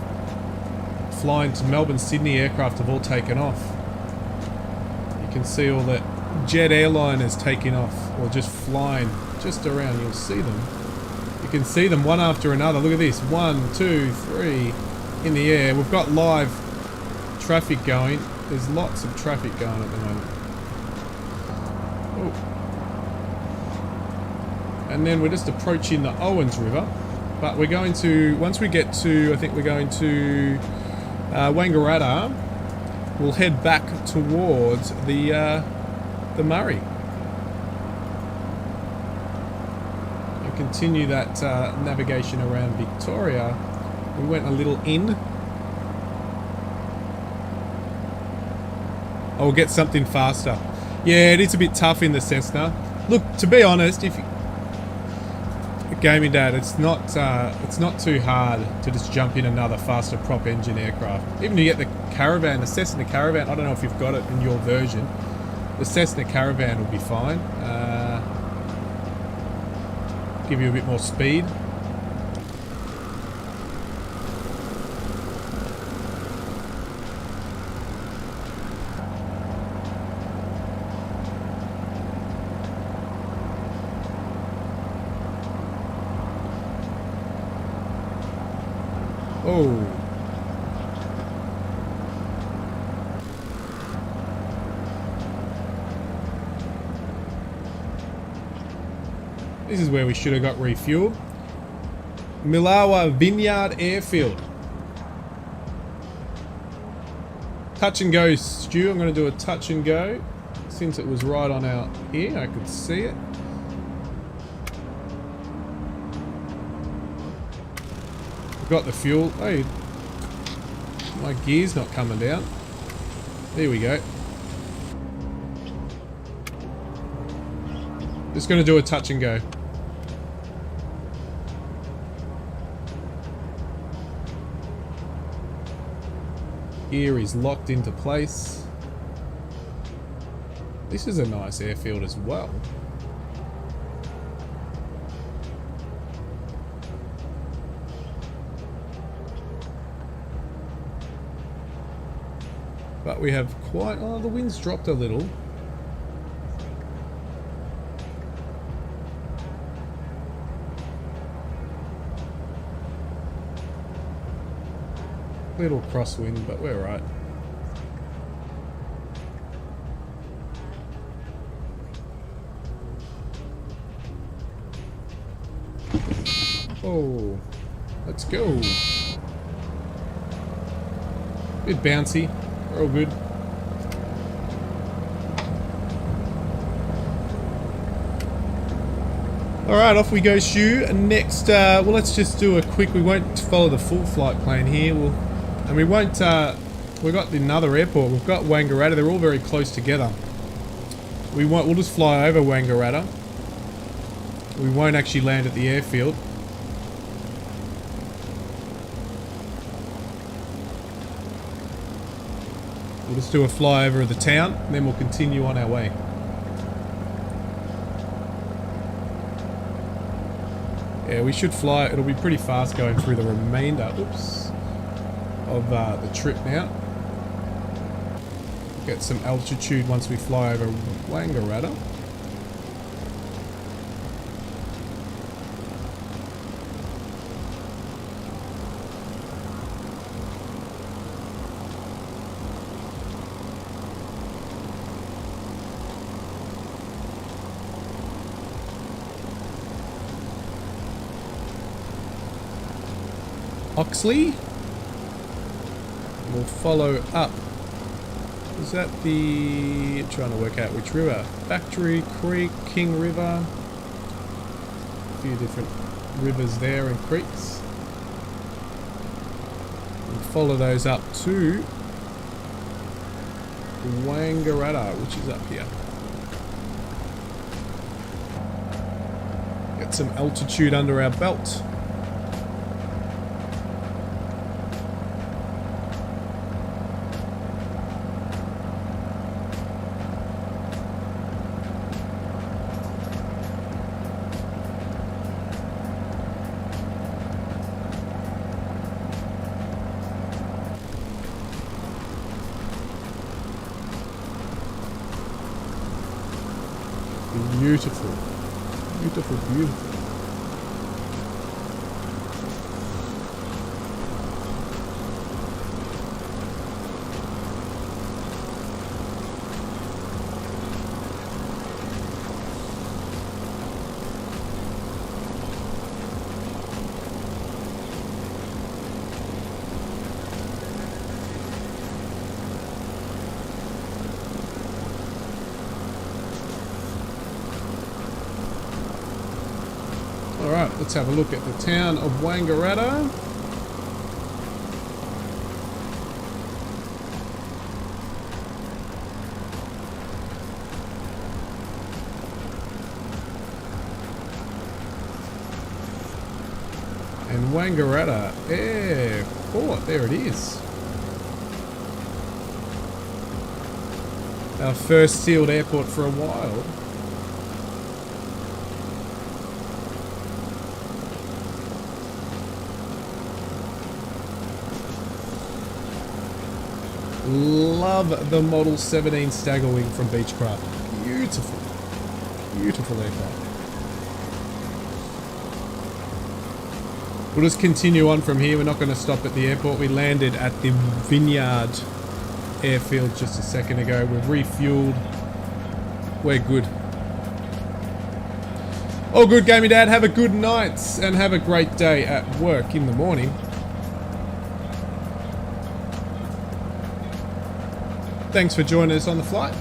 flying to Melbourne, Sydney. Aircraft have all taken off. You can see all that jet airliners taking off, or just flying just around. You'll see them. You can see them one after another. Look at this. 1, 2, 3 in the air. We've got live traffic going. There's lots of traffic going at the moment. Oh. And then we're just approaching the Owens River. But we're going to, once we get to, I think we're going to Wangaratta, we'll head back towards the Murray. And continue that navigation around Victoria. We went a little in. I'll get something faster. Yeah, it is a bit tough in the Cessna. Look, to be honest, if you, Gaming Dad, it's not too hard to just jump in another faster prop engine aircraft. Even to get the Caravan, the Cessna Caravan, I don't know if you've got it in your version. The Cessna Caravan will be fine. Give you a bit more speed. Oh. This is where we should have got refueled. Milawa Vineyard Airfield. Touch and go, Stu. I'm going to do a touch and go. Since it was right on out here, I could see it. Got the fuel. Oh, my gear's not coming down. There we go. Just going to do a touch and go. Gear is locked into place. This is a nice airfield as well. But we have quite... Oh, the wind's dropped a little. Little crosswind, but we're right. Oh, let's go. Bit bouncy. We're all good. Alright, off we go, Stu. Next, well, let's just do a quick... We won't follow the full flight plan here. And we won't... we've got another airport. We've got Wangaratta. They're all very close together. We'll just fly over Wangaratta. We won't actually land at the airfield. We'll just do a flyover of the town, and then we'll continue on our way. Yeah, we should fly. It'll be pretty fast going through the remainder, oops, of the trip now. Get some altitude once we fly over Wangaratta. Oxley. We'll follow up. Is that the... trying to work out which river? Factory Creek, King River. A few different rivers there and creeks. We'll follow those up to Wangaratta, which is up here. Get some altitude under our belt. Beautiful. Beautiful, beautiful. Alright, let's have a look at the town of Wangaratta. And Wangaratta Airport, there it is. Our first sealed airport for a while. Love the Model 17 StaggerWing from Beechcraft. Beautiful. Beautiful aircraft. We'll just continue on from here. We're not going to stop at the airport. We landed at the Vineyard airfield just a second ago. We've refueled. We're good. All good, Gaming Dad. Have a good night and have a great day at work in the morning. Thanks for joining us on the flight.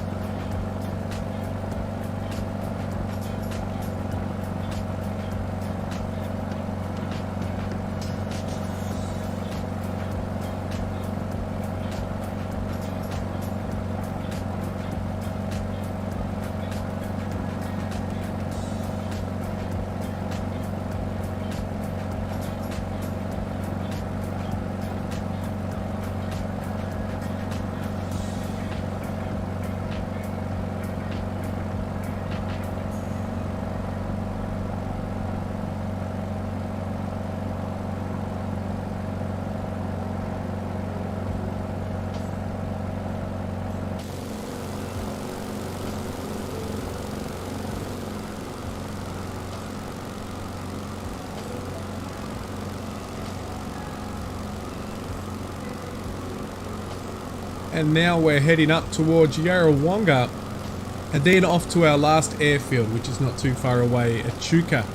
And now we're heading up towards Yarrawonga and then off to our last airfield, which is not too far away, Echuca.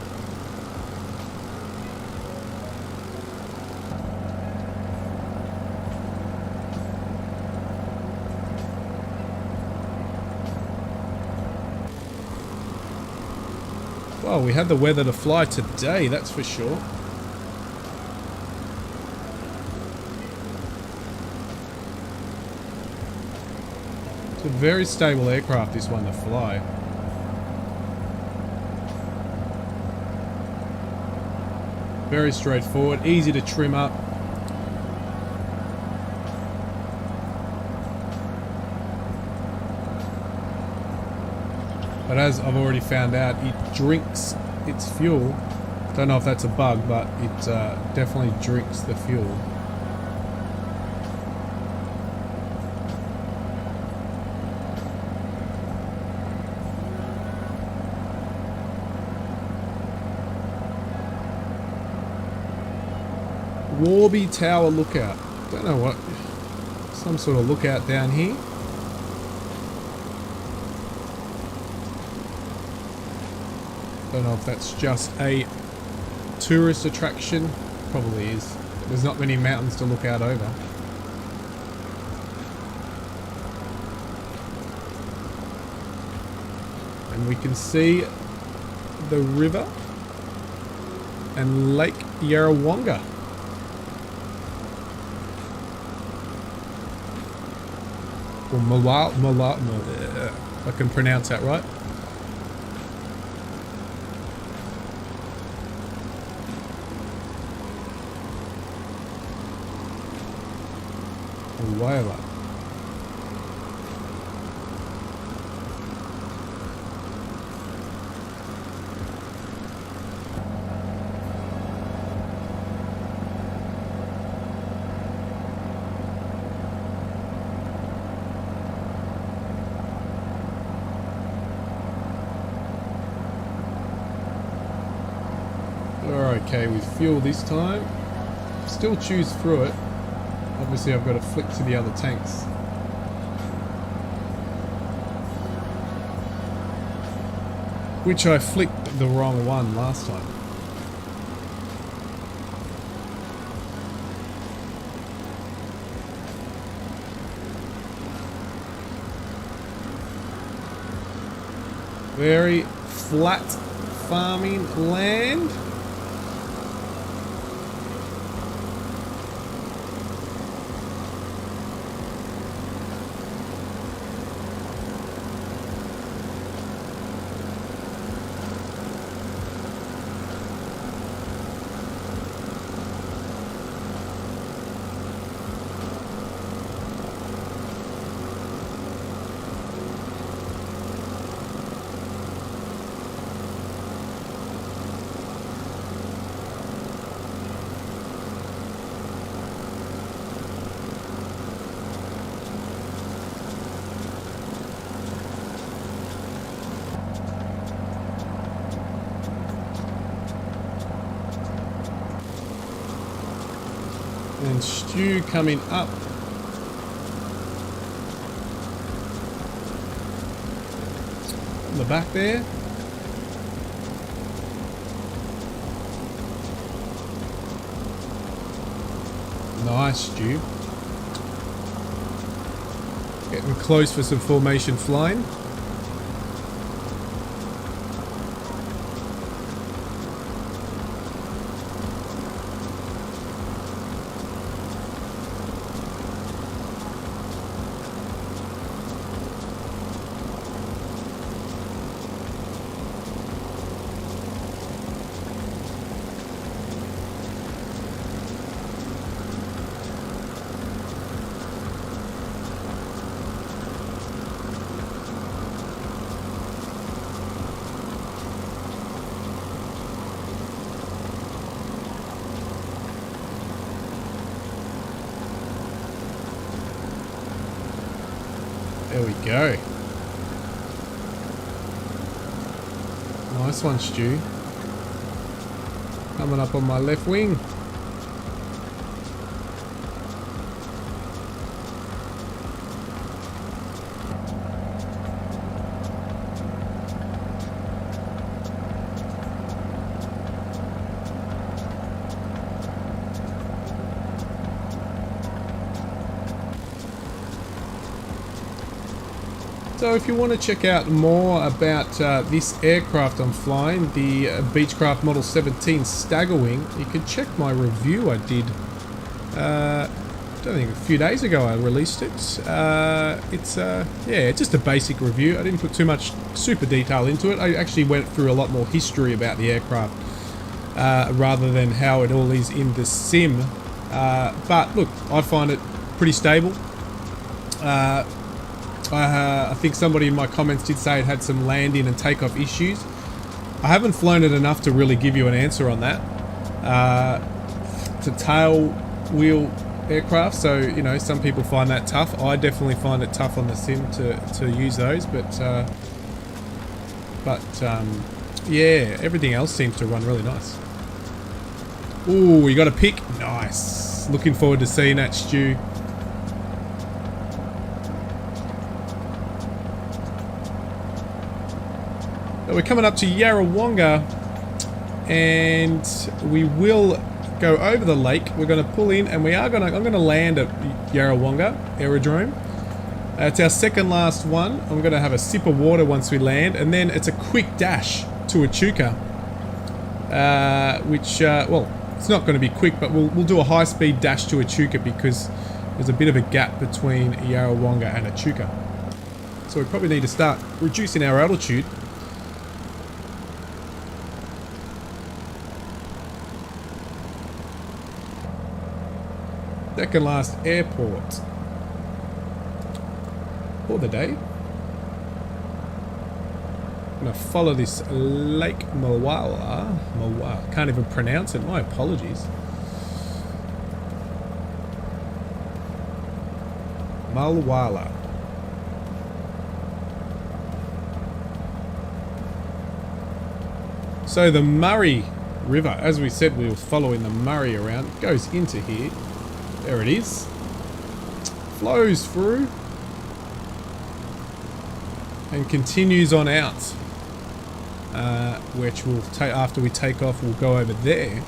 Well, we had the weather to fly today, that's for sure. A very stable aircraft, this one to fly. Very straightforward, easy to trim up. But as I've already found out, it drinks its fuel. Don't know if that's a bug, but it definitely drinks the fuel. Warby Tower Lookout. Don't know what. Some sort of lookout down here. Don't know if that's just a tourist attraction. Probably is. There's not many mountains to look out over. And we can see the river and Lake Yarrawonga. Or I can pronounce that right. A whaler. Okay, with fuel this time. Still choose through it. Obviously I've got to flick to the other tanks. Which I flicked the wrong one last time. Very flat farming land. And Stu coming up. On the back there. Nice, Stu. Getting close for some formation flying. There we go. Nice one, Stu. Coming up on my left wing. So if you want to check out more about this aircraft I'm flying, the Beechcraft Model 17 StaggerWing, you can check my review I did, I don't think a few days ago I released it. It's yeah, just a basic review. I didn't put too much super detail into it. I actually went through a lot more history about the aircraft rather than how it all is in the sim. But look, I find it pretty stable. I think somebody in my comments did say it had some landing and takeoff issues. I haven't flown it enough to really give you an answer on that. It's a tail wheel aircraft, so you know some people find that tough. I definitely find it tough on the sim to use those, but yeah, everything else seems to run really nice. Ooh, we got a pick. Nice. Looking forward to seeing that, Stu. So we're coming up to Yarrawonga, and we will go over the lake. We're going to pull in, and I'm going to land at Yarrawonga Aerodrome. It's our second last one. I'm going to have a sip of water once we land, and then it's a quick dash to Echuca, which well, it's not going to be quick, but we'll do a high-speed dash to Echuca because there's a bit of a gap between Yarrawonga and Echuca. So we probably need to start reducing our altitude. Second last airport for the day. I'm going to follow this Lake Mulwala. Can't even pronounce it. My apologies. Mulwala. So the Murray River, as we said, we were following the Murray around. It goes into here. There it is. Flows through and continues on out, which we'll take after we take off. We'll go over there,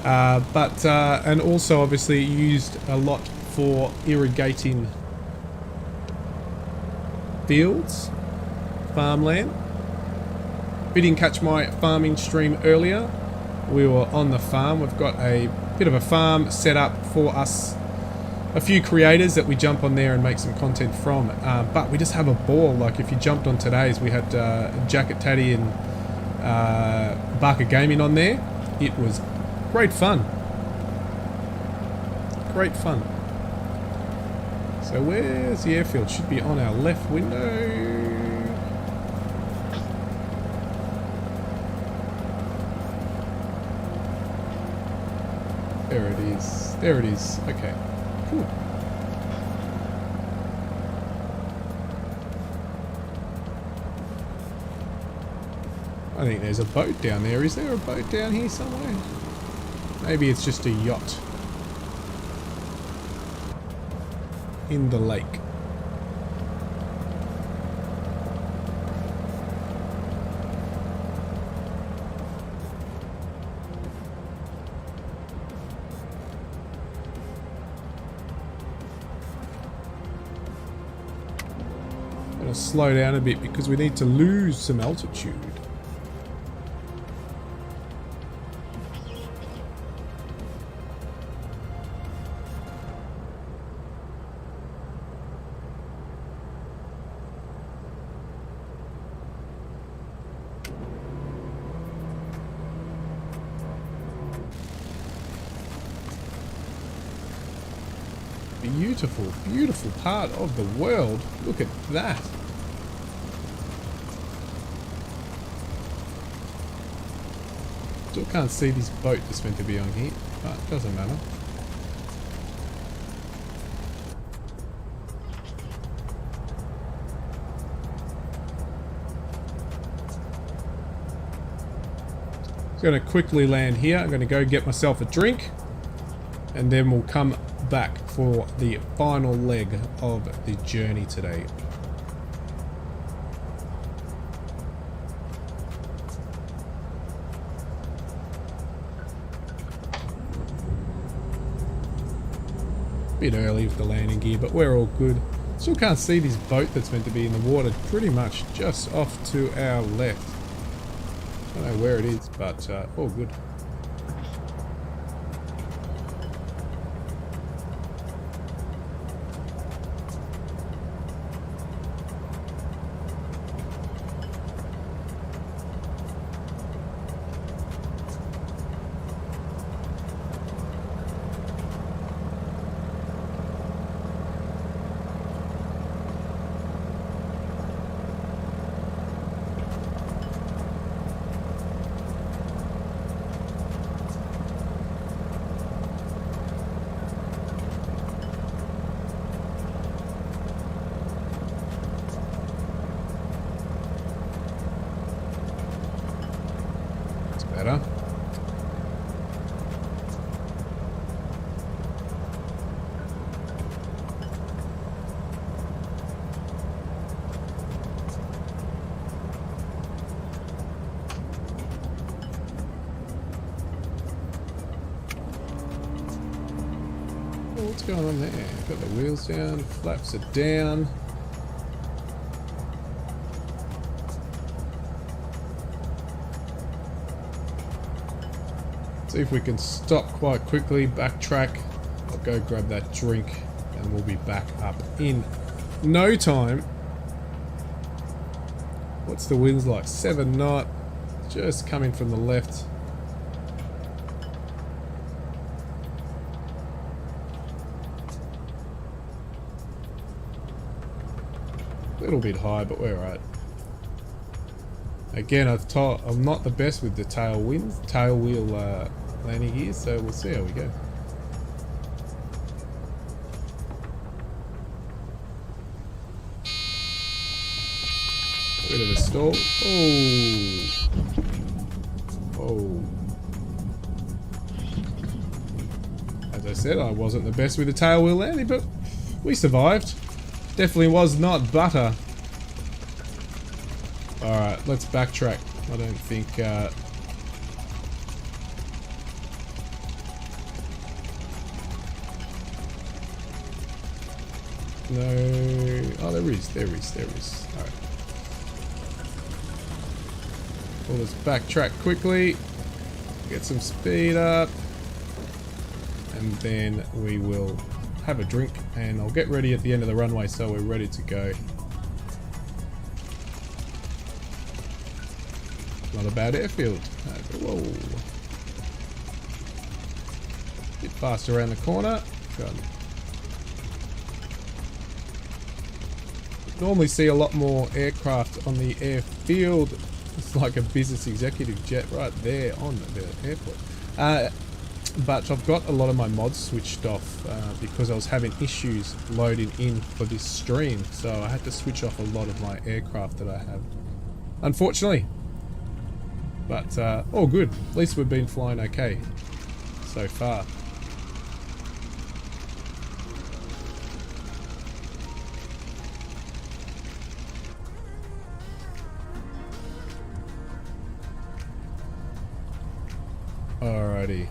and also obviously used a lot for irrigating fields, farmland. If you didn't catch my farming stream earlier, we were on the farm. We've got a bit of a farm set up for us, a few creators that we jump on there and make some content from, but we just have a ball. Like if you jumped on today's, we had Jacket Taddy and Barker Gaming on there. It was great fun. Great fun. So where's the airfield? Should be on our left window. There it is. There it is. Okay. Cool. I think there's a boat down there. Is there a boat down here somewhere? Maybe it's just a yacht in the lake. Slow down a bit because we need to lose some altitude. Beautiful, beautiful part of the world. Look at that. Still can't see this boat that's meant to be on here, but it doesn't matter. I'm going to quickly land here. I'm going to go get myself a drink, and then we'll come back for the final leg of the journey today. Bit early with the landing gear, but we're all good. Still can't see this boat that's meant to be in the water, pretty much just off to our left. I don't know where it is, but all good. Better. what's going on there? Got the wheels down, flaps are down. See if we can stop quite quickly, backtrack. I'll go grab that drink and we'll be back up in no time. What's the winds like? 7 knot, just coming from the left. A little bit high, but we're right. Again, I'm not the best with the tail wheel landing gears, so we'll see how we go. A bit of a stall. Oh. As I said, I wasn't the best with the tail wheel landing, but we survived. Definitely was not butter. Alright, let's backtrack. I don't think... No... Oh, there is. Alright. Well, let's backtrack quickly. Get some speed up. And then we will have a drink. And I'll get ready at the end of the runway so we're ready to go. Not a bad airfield. Whoa. Bit fast around the corner. Got normally see a lot more aircraft on the airfield. It's like a business executive jet right there on the airport. But I've got a lot of my mods switched off because I was having issues loading in for this stream. So I had to switch off a lot of my aircraft that I have. Unfortunately. But all good. At least we've been flying okay so far. Alrighty.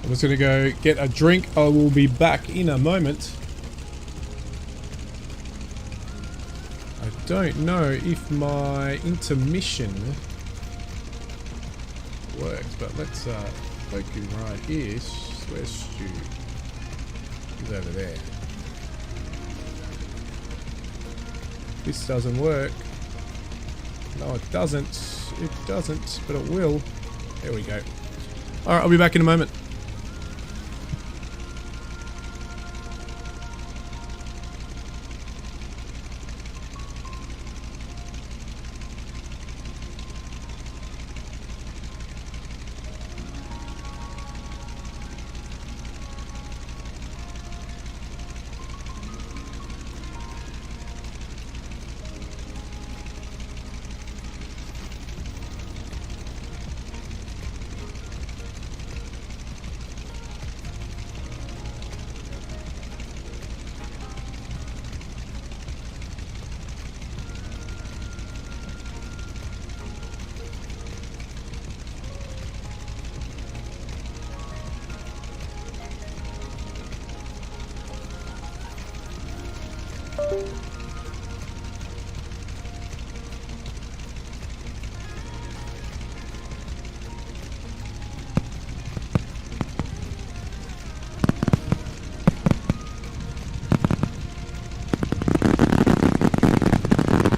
I'm just going to go get a drink. I will be back in a moment. I don't know if my intermission works, but let's poke him right here. Where's Stu? He's over there. This doesn't work. No, it doesn't. It doesn't, but it will. There we go. Alright, I'll be back in a moment.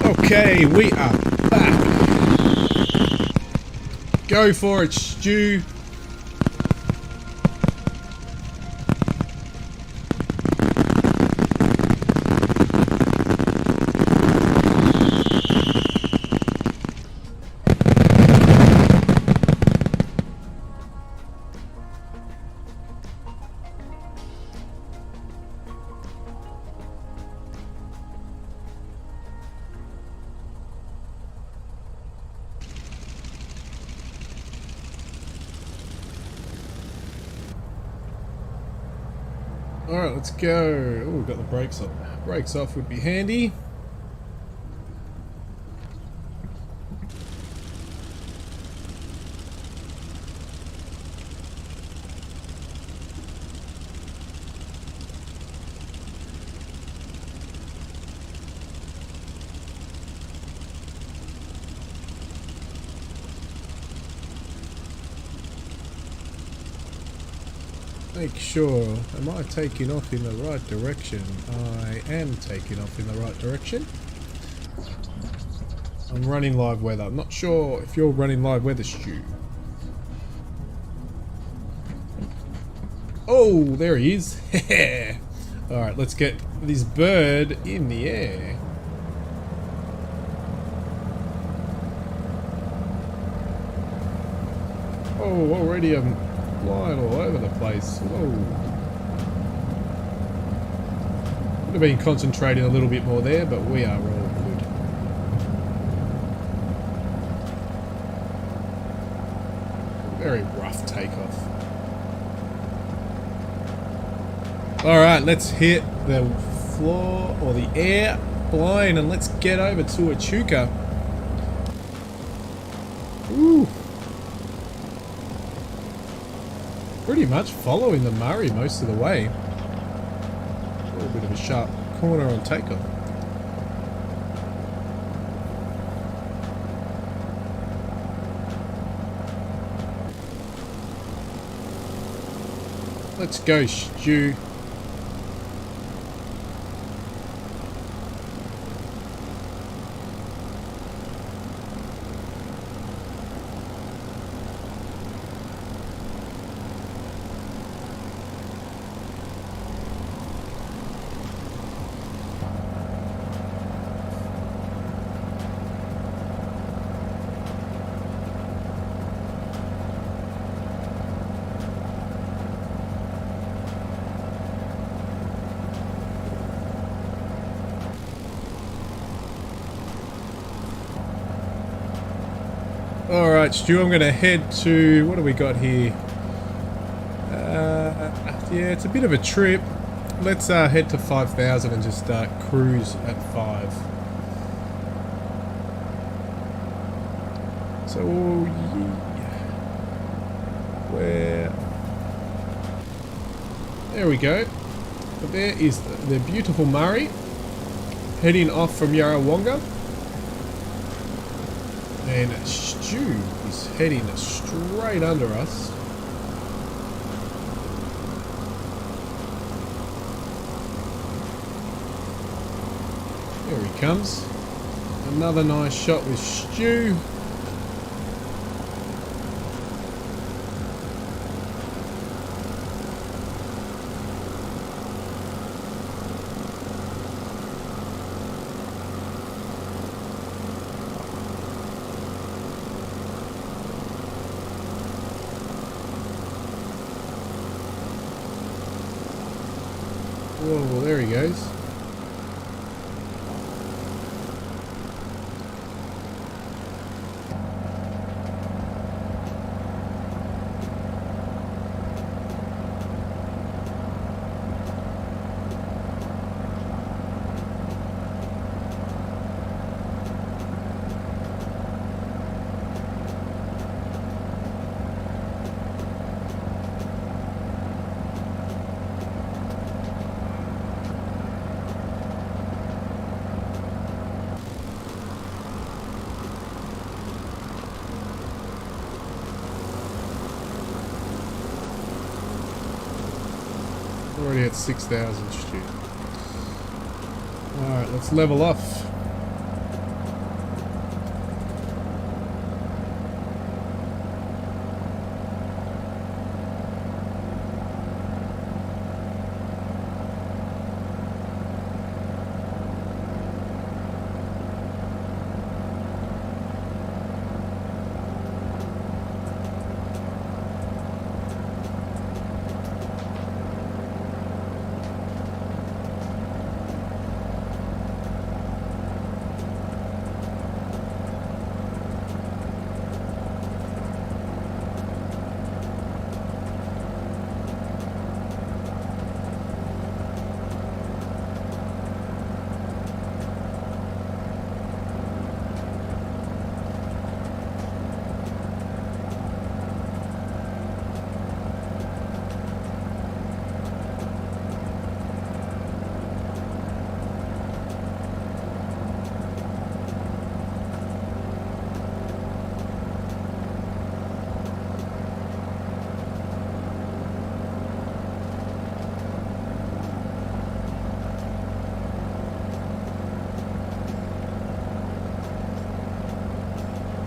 Okay, we are back. Go for it, Stu. Alright, let's go. Oh, we've got the brakes off. Brakes off would be handy. Make sure, am I taking off in the right direction? I am taking off in the right direction. I'm running live weather. I'm not sure if you're running live weather, Stu. Oh, there he is. Alright, let's get this bird in the air. Oh, already I'm flying all over the place. Whoa. Would have been concentrating a little bit more there, but we are all good. Very rough takeoff. Alright, let's hit the floor or the air plane and let's get over to Echuca. Ooh. Pretty much following the Murray most of the way. A little bit of a sharp corner on takeoff. Let's go, Stu. Alright, Stu, I'm going to head to... what do we got here? Yeah, it's a bit of a trip. Let's head to 5,000 and just cruise at 5. So, yeah. Where... there we go. But there is the beautiful Murray heading off from Yarrawonga. And Stu is heading straight under us. There he comes. Another nice shot with Stu. Whoa, well, there he goes. Already at 6,000, Stu. Alright, let's level off.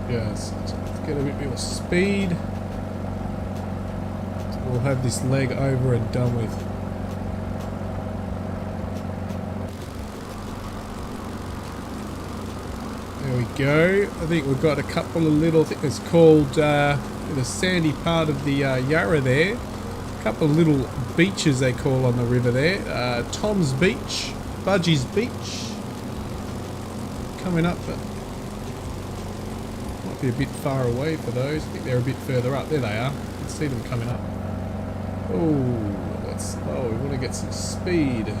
Yes, let's get a bit more speed. So we'll have this leg over and done with. There we go. I think we've got a couple of little things. It's called the sandy part of the Yarra there. A couple of little beaches they call on the river there. Tom's Beach, Budgie's Beach. Coming up, but might be a bit far away for those. I think they're a bit further up. There they are. You can see them coming up. Oh, that's slow. We want to get some speed.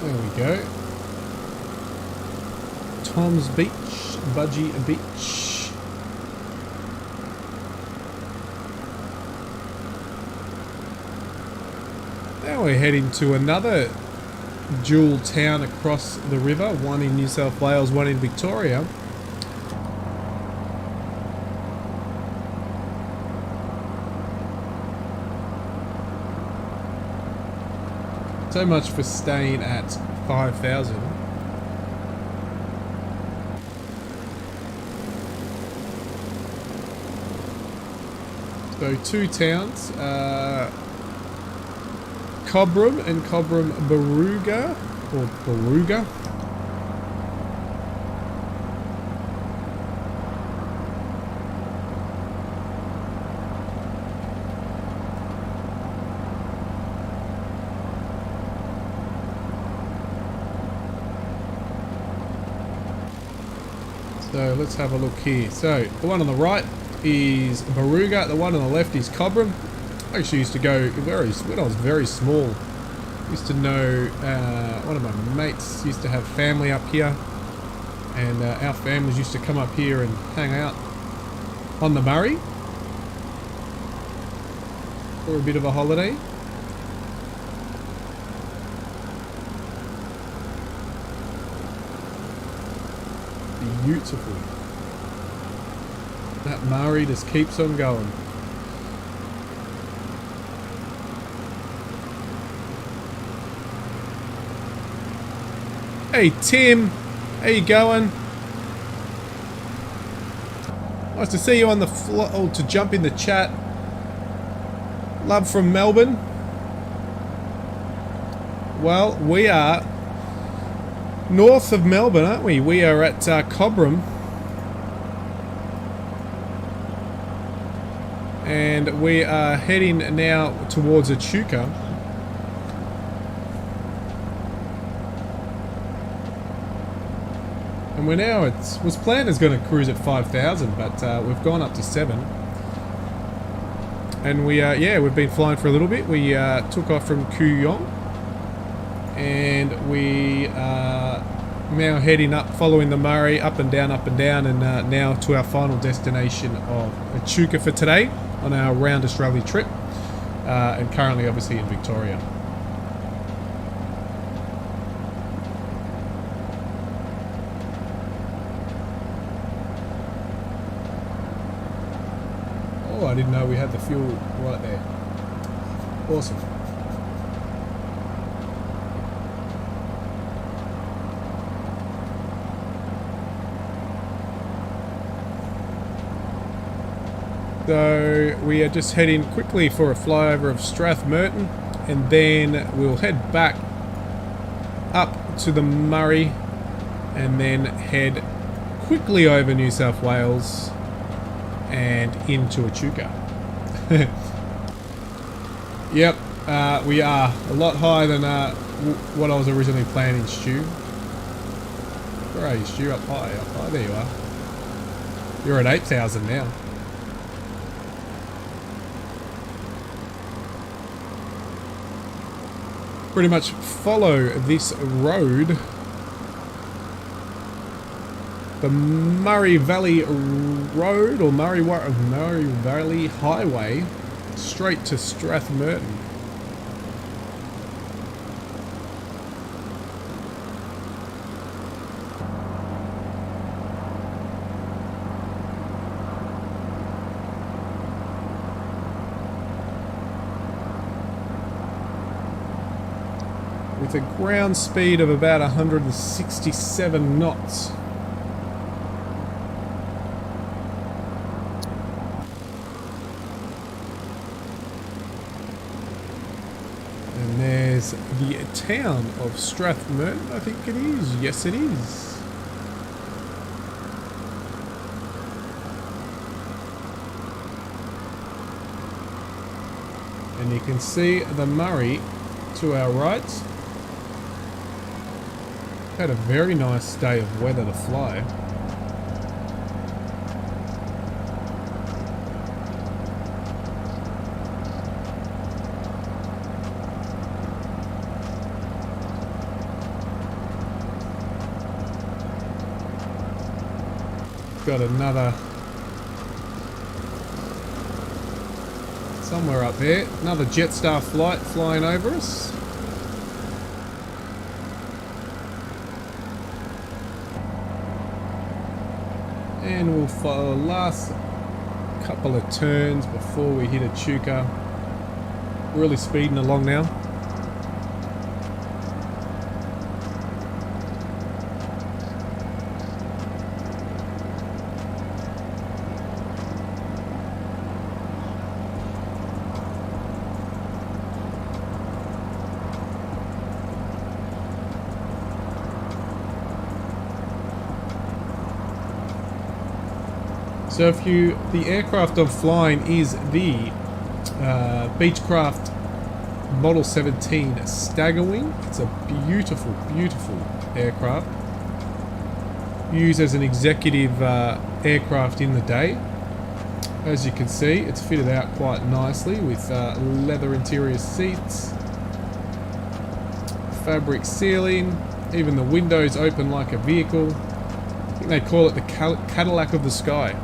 There we go. Tom's Beach, Budgie Beach. Now we're heading to another dual town across the river, one in New South Wales, one in Victoria. So much for staying at 5,000. So two towns, Cobram and Cobram Baruga, or Baruga. So let's have a look here. So the one on the right is Baruga, the one on the left is Cobram. I actually used to go when I was very small. Used to know one of my mates used to have family up here, and our families used to come up here and hang out on the Murray for a bit of a holiday. Beautiful. That Murray just keeps on going. Hey Tim, how you going? Nice to see you on the to jump in the chat. Love from Melbourne. Well, we are north of Melbourne, aren't we? We are at Cobram. And we are heading now towards Echuca. And we're now, it was planned as going to cruise at 5,000, but we've gone up to 7. And we, yeah, we've been flying for a little bit. We took off from Kooyong. And we are now heading up, following the Murray, up and down, and now to our final destination of Echuca for today on our round Australia trip, and currently obviously in Victoria. Oh, I didn't know we had the fuel right there. Awesome. So we are just heading quickly for a flyover of Strathmerton, and then we'll head back up to the Murray and then head quickly over New South Wales and into Echuca. Yep, we are a lot higher than what I was originally planning, Stu. Where are you, Stu? Up high, there you are. You're at 8,000 now. Pretty much follow this road, the Murray Valley Road, or Murray Valley Highway, straight to Strathmerton. with a ground speed of about 167 knots. And there's the town of Strathmerton, I think it is. Yes, it is. And you can see the Murray to our right. Had a very nice day of weather to fly. Got another somewhere up there, another Jetstar flight flying over us. And we'll follow the last couple of turns before we hit Echuca. Really speeding along now. So the aircraft I'm flying is the Beechcraft Model 17 StaggerWing. It's a beautiful, beautiful aircraft. Used as an executive aircraft in the day. As you can see, it's fitted out quite nicely with leather interior seats, fabric ceiling, even the windows open like a vehicle. I think they call it the Cadillac of the sky.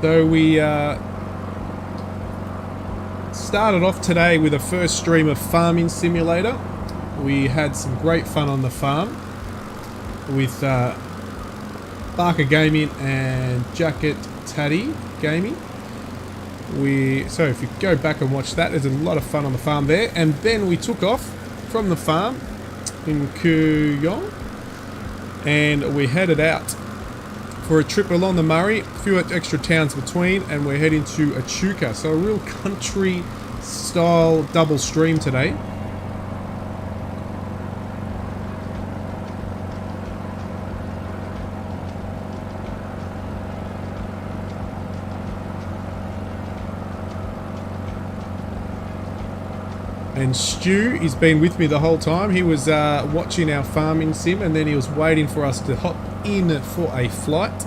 So we started off today with a first stream of Farming Simulator. We had some great fun on the farm with Barker Gaming and Jacket Taddy Gaming. So if you go back and watch that, there's a lot of fun on the farm there. And then we took off from the farm in Kooyong and we headed out for a trip along the Murray, a few extra towns between, and we're heading to Echuca. So a real country style double stream today. And Stu, he's been with me the whole time. He was watching our farming sim, and then he was waiting for us to hop in for a flight.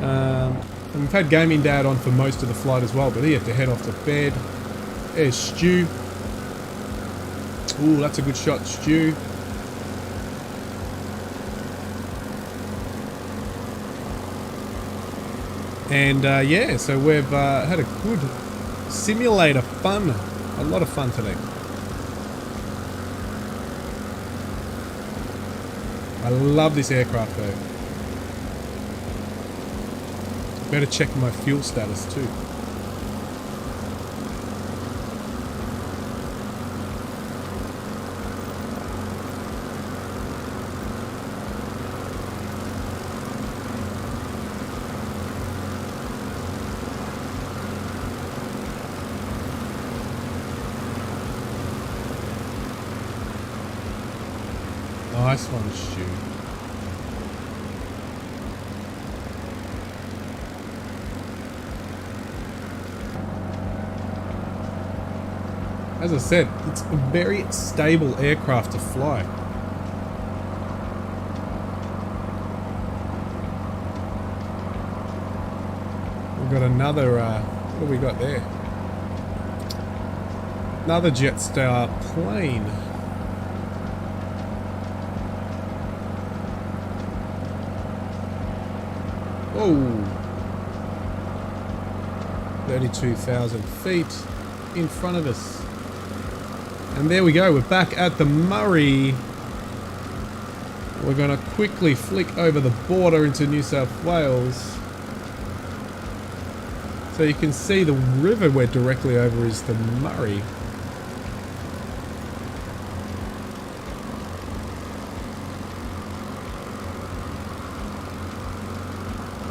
And we've had Gaming Dad on for most of the flight as well, but he had to head off to bed. There's Stu. Ooh, that's a good shot, Stu. And yeah, so we've had a good simulator fun. A lot of fun today. I love this aircraft though. Better check my fuel status too. Nice one, Stu. As I said, it's a very stable aircraft to fly. We've got another, what have we got there? Another Jetstar plane. Whoa! 32,000 feet in front of us. And there we go, we're back at the Murray. We're going to quickly flick over the border into New South Wales. So you can see the river we're directly over is the Murray.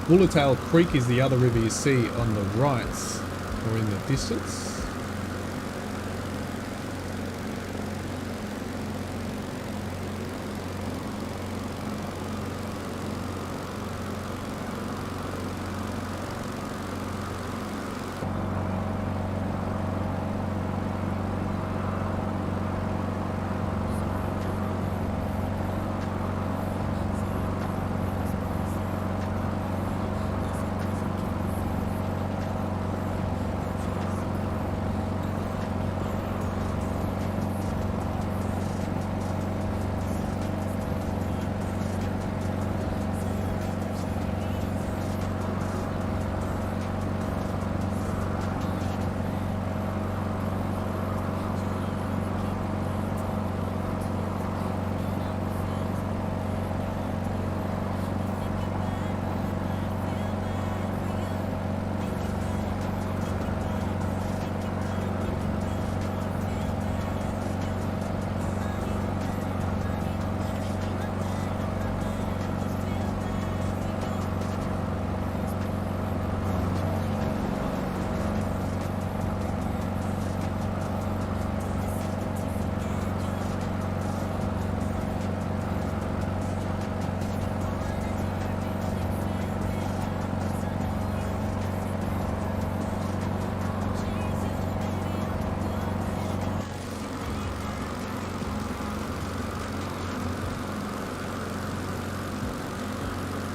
Bullertail Creek is the other river you see on the right, or in the distance.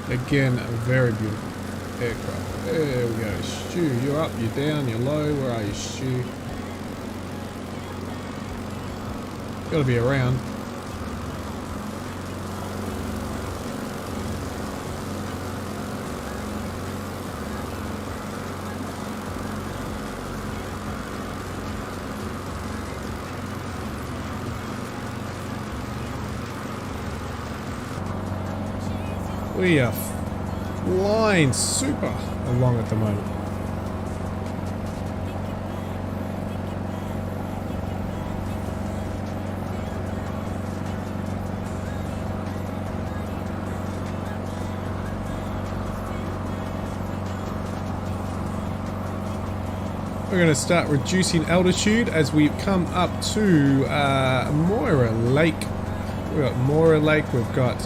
Again, a very beautiful aircraft. There we go. Stu, you're up, you're down, you're low. Where are you, Stu? Gotta be around. We are flying super along at the moment. We're going to start reducing altitude as we come up to Moira Lake. We've got Moira Lake, we've got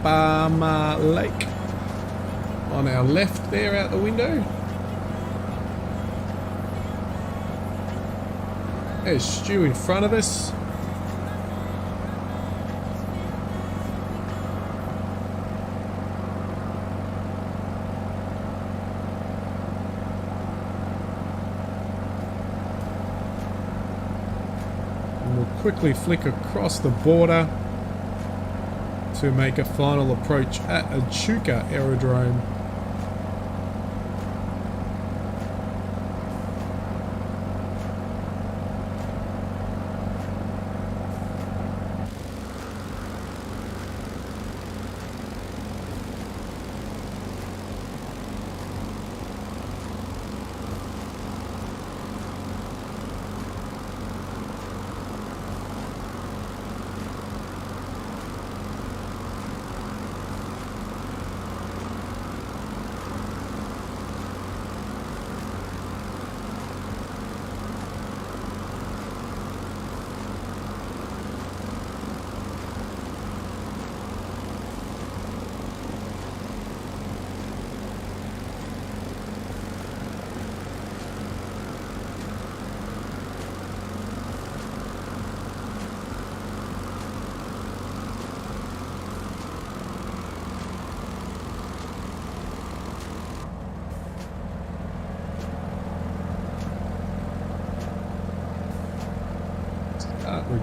Barma Lake on our left there out the window. There's Stu in front of us. And we'll quickly flick across the border to make a final approach at Echuca Aerodrome.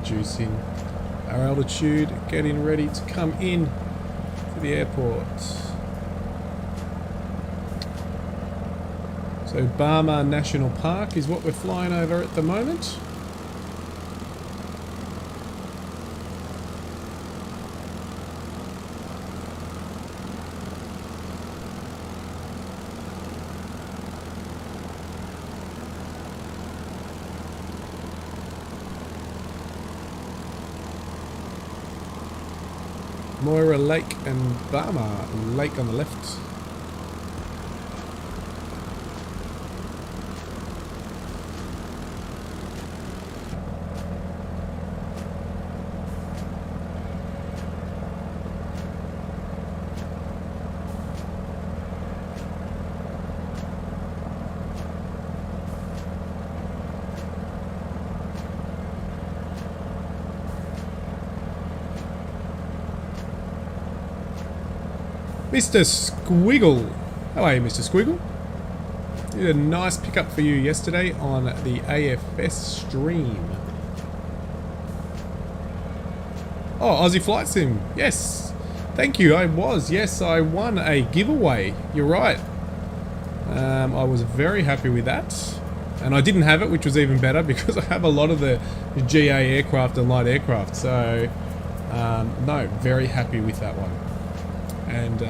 reducing our altitude, getting ready to come in to the airport. So Barmah National Park is what we're flying over at the moment. Moira Lake and Barmah Lake on the left. Mr. Squiggle. How are you, Mr. Squiggle? Did a nice pickup for you yesterday on the AFS stream. Oh, Aussie Flight Sim. Yes. Thank you. I was. Yes, I won a giveaway. You're right. I was very happy with that. And I didn't have it, which was even better because I have a lot of the GA aircraft and light aircraft. So, no, very happy with that one. And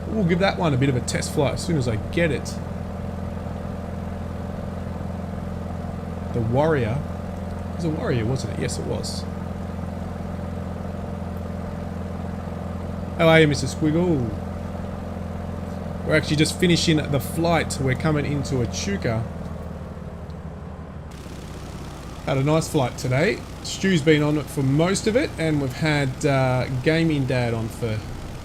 we'll give that one a bit of a test flight as soon as I get it. The Warrior. It was a Warrior, wasn't it? Yes, it was. How are you, Mr. Squiggle? We're actually just finishing the flight. We're coming into Echuca. Had a nice flight today. Stu's been on it for most of it, and we've had Gaming Dad on for...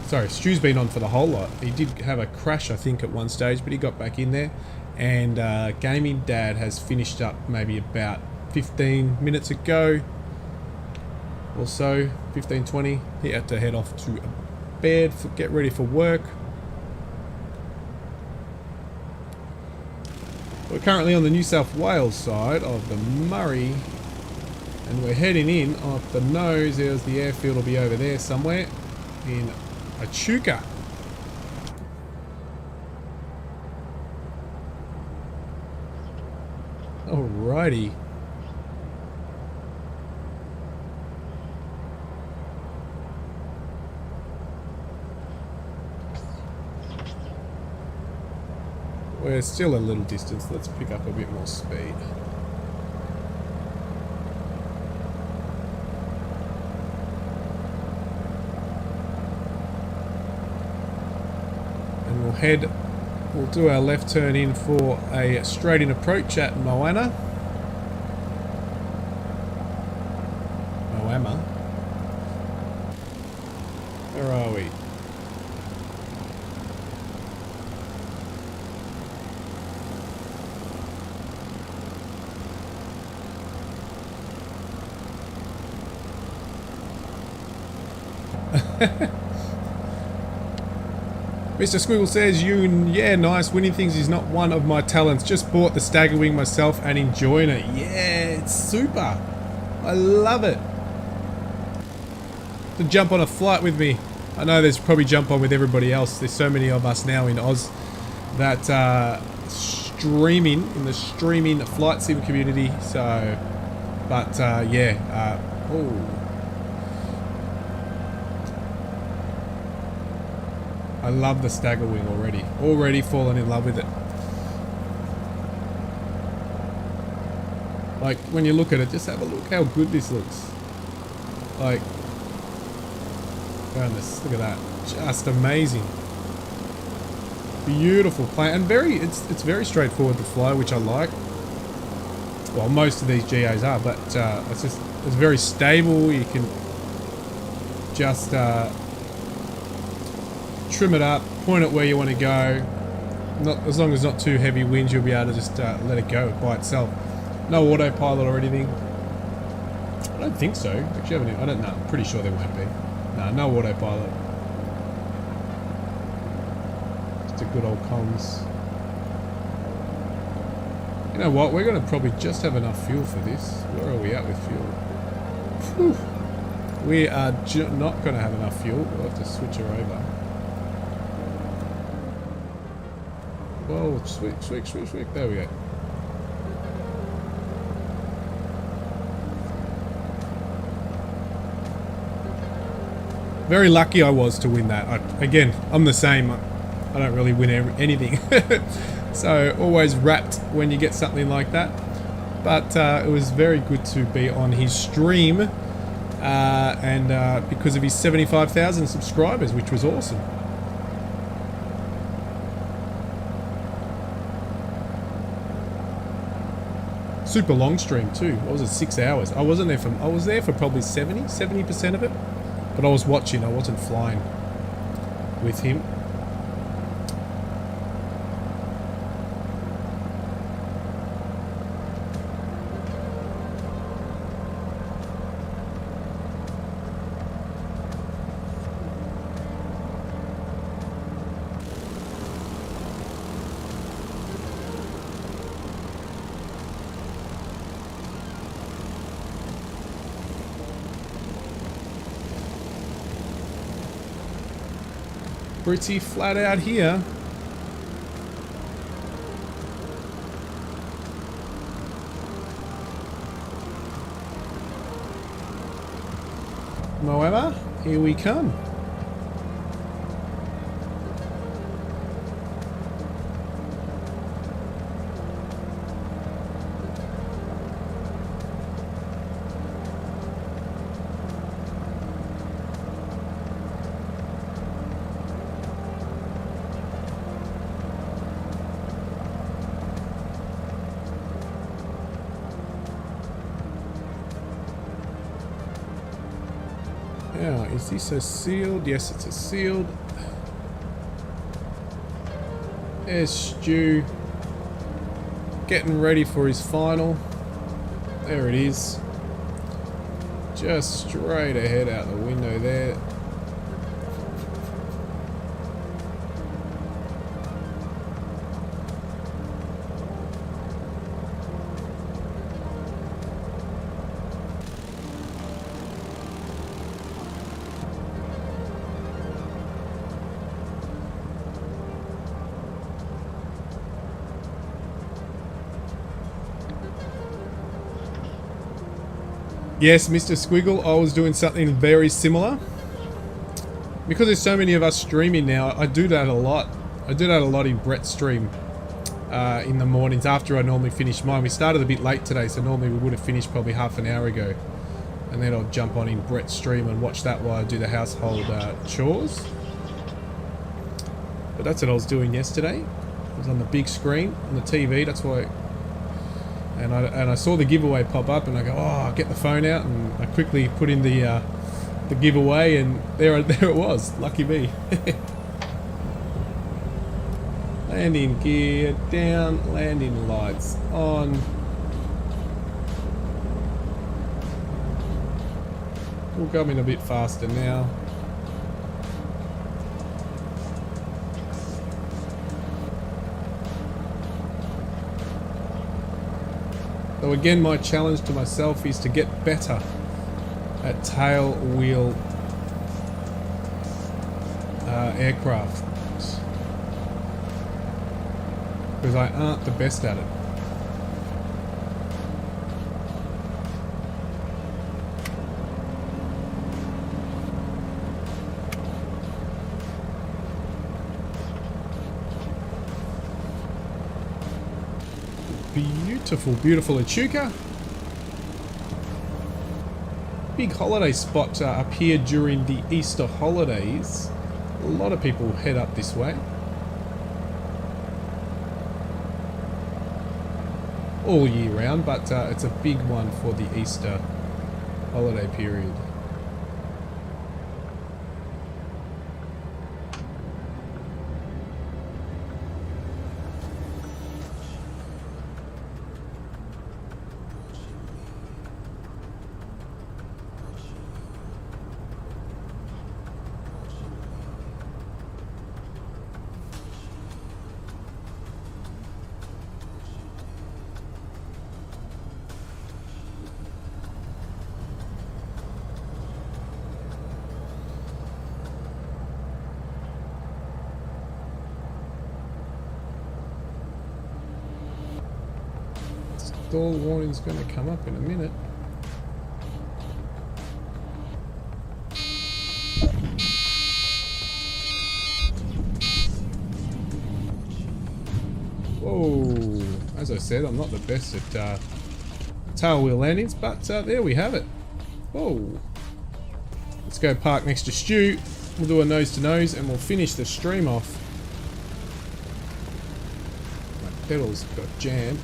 Sorry, Stu's been on for the whole lot. He did have a crash, I think, at one stage, but he got back in there. And Gaming Dad has finished up maybe about 15 minutes ago or so, 15, 20. He had to head off to bed, get ready for work. We're currently on the New South Wales side of the Murray, and we're heading in off the nose. There's the airfield, will be over there somewhere in Echuca. Alrighty. We're still a little distance. Let's pick up a bit more speed. We'll do our left turn in for a straight in approach at Moana. Where are we? Mr. Squiggle says, yeah, nice. Winning things is not one of my talents. Just bought the StaggerWing myself and enjoying it. Yeah, it's super. I love it. To jump on a flight with me. I know there's probably jump on with everybody else. There's so many of us now in Oz that streaming in the streaming flight sim community. So, but yeah. I love the StaggerWing already. Already fallen in love with it. Like, when you look at it, just have a look how good this looks. Like, goodness, look at that. Just amazing. Beautiful plane. And it's very straightforward to fly, which I like. Well, most of these GAs are, but it's very stable. You can just... trim it up, point it where you want to go. Not as long as not too heavy winds, you'll be able to just let it go by itself. No autopilot or anything. I don't think so. Actually, I don't know. I'm pretty sure there won't be. No autopilot. Just a good old comms. You know what? We're going to probably just have enough fuel for this. Where are we at with fuel? Whew. We are not going to have enough fuel. We'll have to switch her over. Whoa, switch. There we go. Very lucky I was to win that. Again, I'm the same. I don't really win anything. So always wrapped when you get something like that. But it was very good to be on his stream. And because of his 75,000 subscribers, which was awesome. Super long stream too. What was it? 6 hours. I was there for probably 70% of it. But I was watching, I wasn't flying with him. Pretty flat out here. Moema, here we come. Now, is this a sealed? Yes, it's a sealed. There's Stu. Getting ready for his final. There it is. Just straight ahead out the window there. Yes, Mr. Squiggle, I was doing something very similar. Because there's so many of us streaming now, I do that a lot. I do that a lot in Brett's stream in the mornings after I normally finish mine. We started a bit late today, so normally we would have finished probably half an hour ago. And then I'll jump on in Brett's stream and watch that while I do the household chores. But that's what I was doing yesterday. It was on the big screen, on the TV, that's why... And I saw the giveaway pop up, and I go, oh, I'll get the phone out, and I quickly put in the giveaway, and there it was. Lucky me. Landing gear down, landing lights on. We'll go in a bit faster now. So again, my challenge to myself is to get better at tail wheel aircraft, because I aren't the best at it. Beautiful, beautiful Echuca. Big holiday spot up here during the Easter holidays. A lot of people head up this way. All year round, but it's a big one for the Easter holiday period. Stall warning's going to come up in a minute. Whoa, as I said, I'm not the best at tail wheel landings, but there we have it. Whoa. Let's go park next to Stu. We'll do a nose to nose and we'll finish the stream off. My pedals got jammed.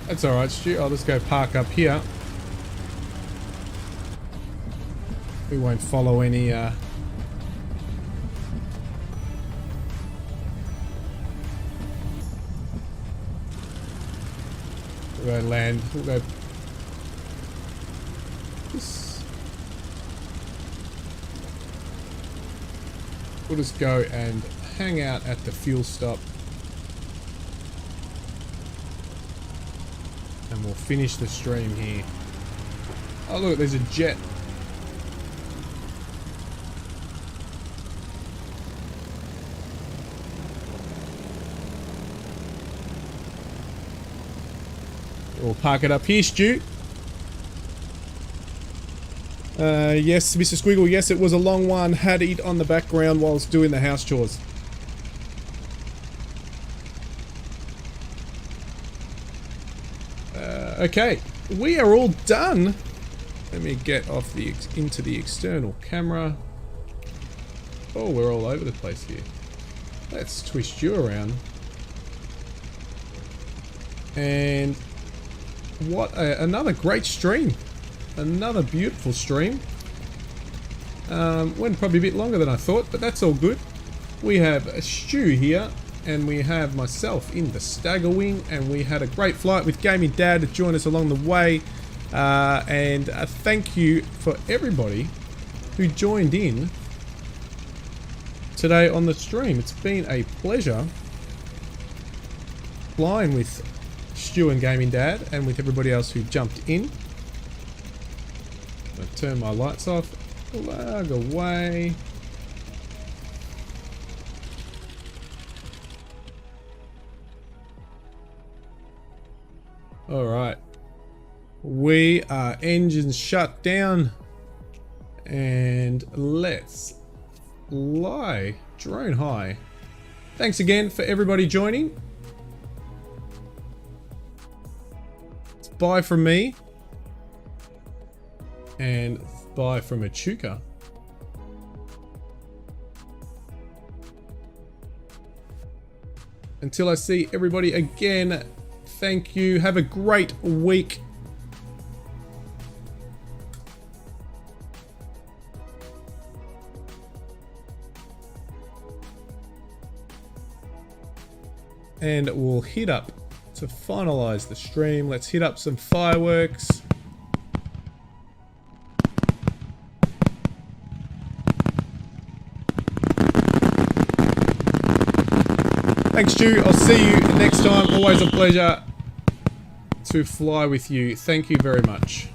That's alright, Stu. I'll just go park up here. We won't follow any we'll go land. We'll go this. We'll just go and hang out at the fuel stop. And we'll finish the stream here. Oh look, there's a jet. We'll park it up here, Stu. Yes, Mr. Squiggle, yes, it was a long one. Had it on the background whilst doing the house chores. Okay, we are all done. Let me get off the into the external camera. Oh, we're all over the place here. Let's twist you around. And what another great stream. Another beautiful stream. Went probably a bit longer than I thought, but that's all good. We have Stu here, and we have myself in the StaggerWing, and we had a great flight with Gaming Dad to join us along the way. And thank you for everybody who joined in today on the stream. It's been a pleasure flying with Stu and Gaming Dad, and with everybody else who jumped in. I'll turn my lights off. Plug away. Alright. We are engines shut down. And let's fly drone high. Thanks again for everybody joining. It's bye from me. And bye from Echuca. Until I see everybody again, thank you. Have a great week. And we'll hit up to finalize the stream. Let's hit up some fireworks. Thanks, Stu. I'll see you next time. Always a pleasure to fly with you. Thank you very much.